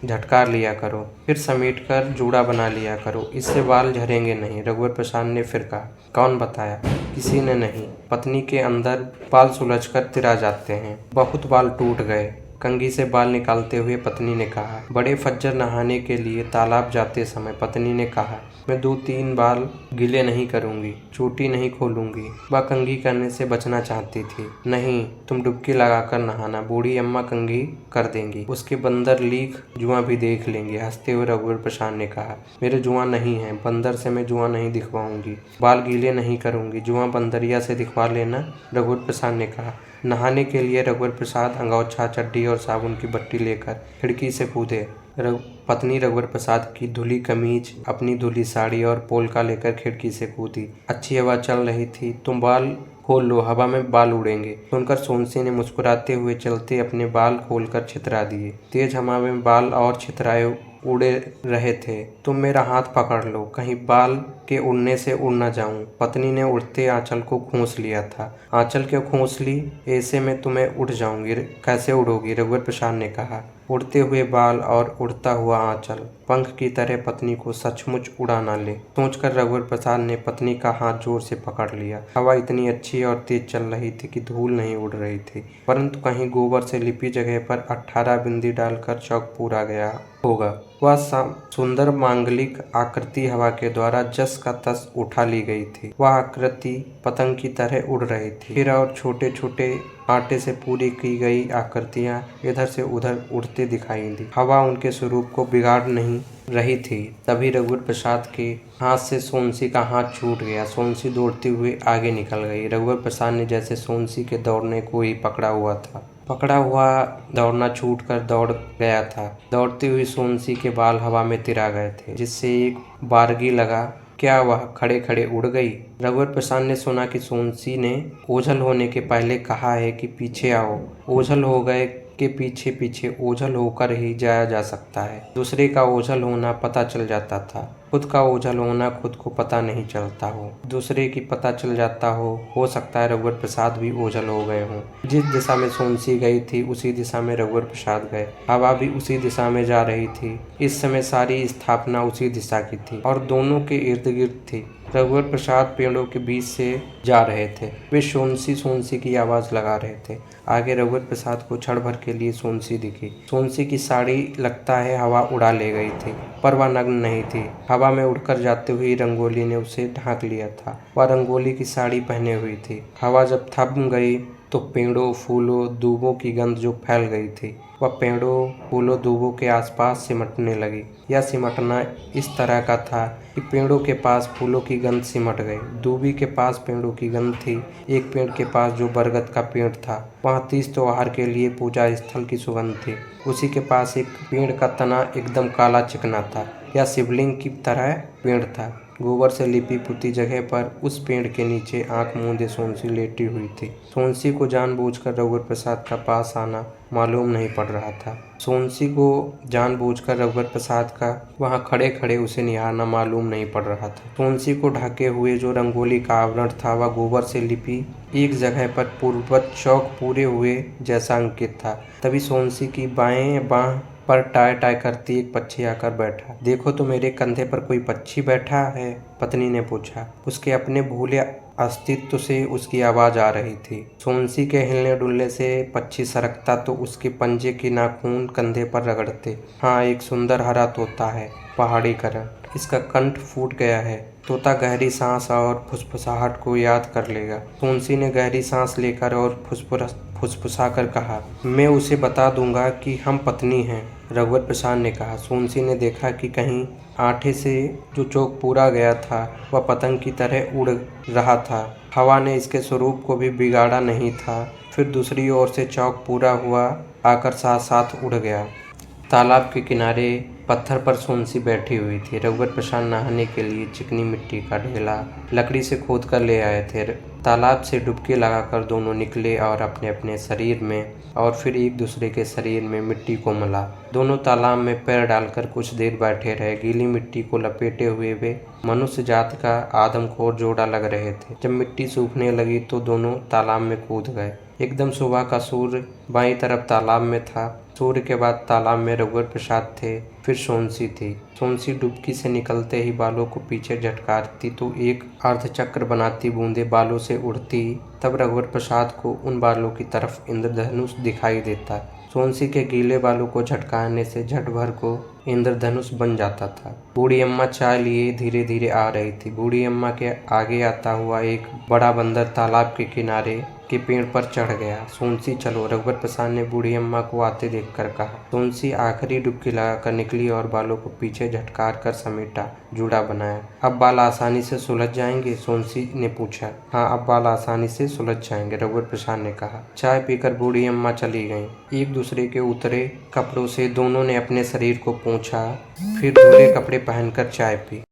झटकार लिया करो, फिर समेटकर जूड़ा बना लिया करो, इससे बाल झड़ेंगे नहीं, रघुवर प्रसाद ने फिर कहा। कौन बताया? किसी ने नहीं। पत्नी के अंदर बाल सुलझकर तिरा जाते हैं। बहुत बाल टूट गए। कंघी से बाल निकालते हुए पत्नी ने कहा। बड़े फज्जर नहाने के लिए तालाब जाते समय पत्नी ने कहा, मैं 2-3 बाल गीले नहीं करूंगी, चोटी नहीं खोलूंगी। वह कंघी करने से बचना चाहती थी। नहीं, तुम डुबकी लगाकर नहाना, बूढ़ी अम्मा कंघी कर देंगी, उसके बंदर लीक जुआं भी देख लेंगे, हंसते हुए रघुवर प्रसाद ने कहा। मेरे जुआं नहीं है, बंदर से मैं जुआं नहीं दिखवाऊंगी, बाल गीले नहीं करूंगी, जुआं बंदरिया से दिखवा लेना, रघुवर प्रसाद ने कहा। नहाने के लिए रघुवर प्रसाद अंगोछा, चड्डी और साबुन की बट्टी लेकर खिड़की से कूदे। पत्नी रघुवर प्रसाद की धुली कमीज, अपनी धुली साड़ी और पोलका लेकर खिड़की से कूदी। अच्छी हवा चल रही थी। तुम बाल खोल लो, हवा में बाल उड़ेंगे। सुनकर सोनसी ने मुस्कुराते हुए चलते अपने बाल खोलकर छितरा दिए। तेज हवा में बाल और छितराए उड़े रहे थे। तुम मेरा हाथ पकड़ लो, कहीं बाल के उड़ने से उड़ न जाऊं। पत्नी ने उड़ते आंचल को खोस लिया था। आंचल क्यों खोस ली? ऐसे में तुम्हें उड़ जाऊंगी। कैसे उड़ोगी? रघुवर प्रसाद ने कहा। उड़ते हुए बाल और उड़ता हुआ आंचल, पंख की तरह पत्नी को सचमुच उड़ा न ले, सोचकर रघुवर प्रसाद ने पत्नी का हाथ जोर से पकड़ लिया। हवा इतनी अच्छी और तेज चल रही थी कि धूल नहीं उड़ रही थी, परंतु कहीं गोबर से लिपी जगह पर 18 बिंदी डालकर चौक पूरा गया होगा। वह सुंदर मांगलिक आकृति हवा के द्वारा जस का तस उठा ली गई थी। वह आकृति पतंग की तरह उड़ रही थी। फिर और छोटे छोटे आटे से पूरी की गई आकृतियां इधर से उधर उड़ते दिखाई दी। हवा उनके स्वरूप को बिगाड़ नहीं रही थी। तभी रघुवर प्रसाद के हाथ से सोनसी का हाथ छूट गया। सोनसी दौड़ते हुए आगे निकल गई। रघुवर प्रसाद ने जैसे सोनसी के दौड़ने को ही पकड़ा हुआ था। पकड़ा हुआ दौड़ना छूटकर दौड़ गया था। दौड़ती हुई सोनसी के बाल हवा में तिरा गए थे, जिससे एक बारगी लगा। क्या वह खड़े खड़े उड़ गई? रघुवर प्रसाद ने सुना कि सोनसी ने ओझल होने के पहले कहा है कि पीछे आओ। ओझल हो गए के पीछे पीछे ओझल होकर ही जाया जा सकता है। दूसरे का ओझल होना पता चल जाता था, खुद का ओझल होना खुद को पता नहीं चलता हो। दूसरे की पता चल जाता हो सकता है रघुवर प्रसाद भी ओझल हो गए हों। जिस दिशा में सोनसी गई थी उसी दिशा में रघुवर प्रसाद गए। हवा भी उसी दिशा में जा रही थी। इस समय सारी स्थापना उसी दिशा की थी और दोनों के इर्द गिर्द थी। रघुवर प्रसाद पेड़ों के बीच से जा रहे थे। वे सोनसी सोनसी की आवाज लगा रहे थे। आगे रघुवर प्रसाद को क्षण भर के लिए सोनसी दिखी। सोनसी की साड़ी लगता है हवा उड़ा ले गई थी, पर वह नग्न नहीं थी। हवा में उड़कर जाते हुए रंगोली ने उसे ढांक लिया था। वह रंगोली की साड़ी पहने हुई थी। हवा जब थम गई तो पेड़ों, फूलों, दूबों की गंध जो फैल गई थी वह पेड़ों, फूलों, दूबों के आसपास सिमटने लगी। यह सिमटना इस तरह का था कि पेड़ों के पास फूलों की गंध सिमट गई, दूबी के पास पेड़ों की गंध थी। एक पेड़ के पास जो बरगद का पेड़ था वहाँ तीज त्योहार के लिए पूजा स्थल की सुगंध थी। उसी के पास एक पेड़ का तना एकदम काला चिकना था। यह शिवलिंग की तरह पेड़ था। गोबर से लिपी पुती जगह पर उस पेड़ के नीचे आंख मूंदे सोनसी लेटी हुई थी। सोनसी को जानबूझकर रघुवर प्रसाद का पास आना मालूम नहीं पड़ रहा था। सोनसी को जानबूझकर रघुवर प्रसाद का वहाँ खड़े खड़े उसे निहारना मालूम नहीं पड़ रहा था। सोनसी को ढके हुए जो रंगोली का आवरण था वह गोबर से लिपी एक जगह पर पूर्ववत चौक पूरे हुए जैसा अंकित था। तभी सोनसी की बाएं बाह पर टाय टाय करती एक पक्षी आकर बैठा। देखो तो मेरे कंधे पर कोई पक्षी बैठा है, पत्नी ने पूछा। उसके अपने भूले अस्तित्व से उसकी आवाज आ रही थी। सोनसी के हिलने डुलने से पक्षी सरकता तो उसके पंजे के नाखून कंधे पर रगड़ते। हाँ, एक सुंदर हरा तोता है, पहाड़ी करण। इसका कंठ फूट गया है। तोता गहरी सांस और फुसफुसाहट को याद कर लेगा। सोनसी ने गहरी सांस लेकर और फुसफुसा कर कहा, मैं उसे बता दूंगा कि हम पत्नी हैं। रघुवर प्रसाद ने कहा। सोनसी ने देखा कि कहीं आटे से जो चौक पूरा गया था वह पतंग की तरह उड़ रहा था। हवा ने इसके स्वरूप को भी बिगाड़ा नहीं था। फिर दूसरी ओर से चौक पूरा हुआ आकर साथ साथ उड़ गया। तालाब के किनारे पत्थर पर सोनसी बैठी हुई थी। रघुवर प्रसाद नहाने के लिए चिकनी मिट्टी का ढेला लकड़ी से खोद कर ले आए थे। तालाब से डुबकी लगाकर दोनों निकले और अपने अपने शरीर में और फिर एक दूसरे के शरीर में मिट्टी को मला। दोनों तालाब में पैर डालकर कुछ देर बैठे रहे। गीली मिट्टी को लपेटे हुए वे मनुष्य जात का आदमखोर जोड़ा लग रहे थे। जब मिट्टी सूखने लगी तो दोनों तालाब में कूद गए। एकदम सुबह का सूर्य बाईं तरफ तालाब में था। सूर्य के बाद तालाब में रघुवर प्रसाद थे, फिर सोनसी थी। सोनसी डुबकी से निकलते ही बालों को पीछे झटकारती तो एक अर्धचक्र बनाती बूंदें बालों से उड़ती। तब रघुवर प्रसाद को उन बालों की तरफ इंद्रधनुष दिखाई देता। सोनसी के गीले बालों को झटकारने से झट भर को इंद्रधनुष बन जाता था। बूढ़ी अम्मा चाय लिए धीरे धीरे आ रही थी। बूढ़ी अम्मा के आगे आता हुआ एक बड़ा बंदर तालाब के किनारे के पेड़ पर चढ़ गया। सोनसी चलो, रघुवर प्रसाद ने बूढ़ी अम्मा को आते देखकर कहा। सोनसी आखिरी डुबकी लगाकर निकली और बालों को पीछे झटकार कर समेटा, जूड़ा बनाया। अब बाल आसानी से सुलझ जाएंगे? सोनसी ने पूछा। हाँ, अब बाल आसानी से सुलझ जाएंगे, रघुवर प्रसाद ने कहा। चाय पीकर बूढ़ी अम्मा चली गईं। एक दूसरे के उतरे कपड़ों से दोनों ने अपने शरीर को पोंछा, फिर धुले कपड़े पहनकर चाय पी।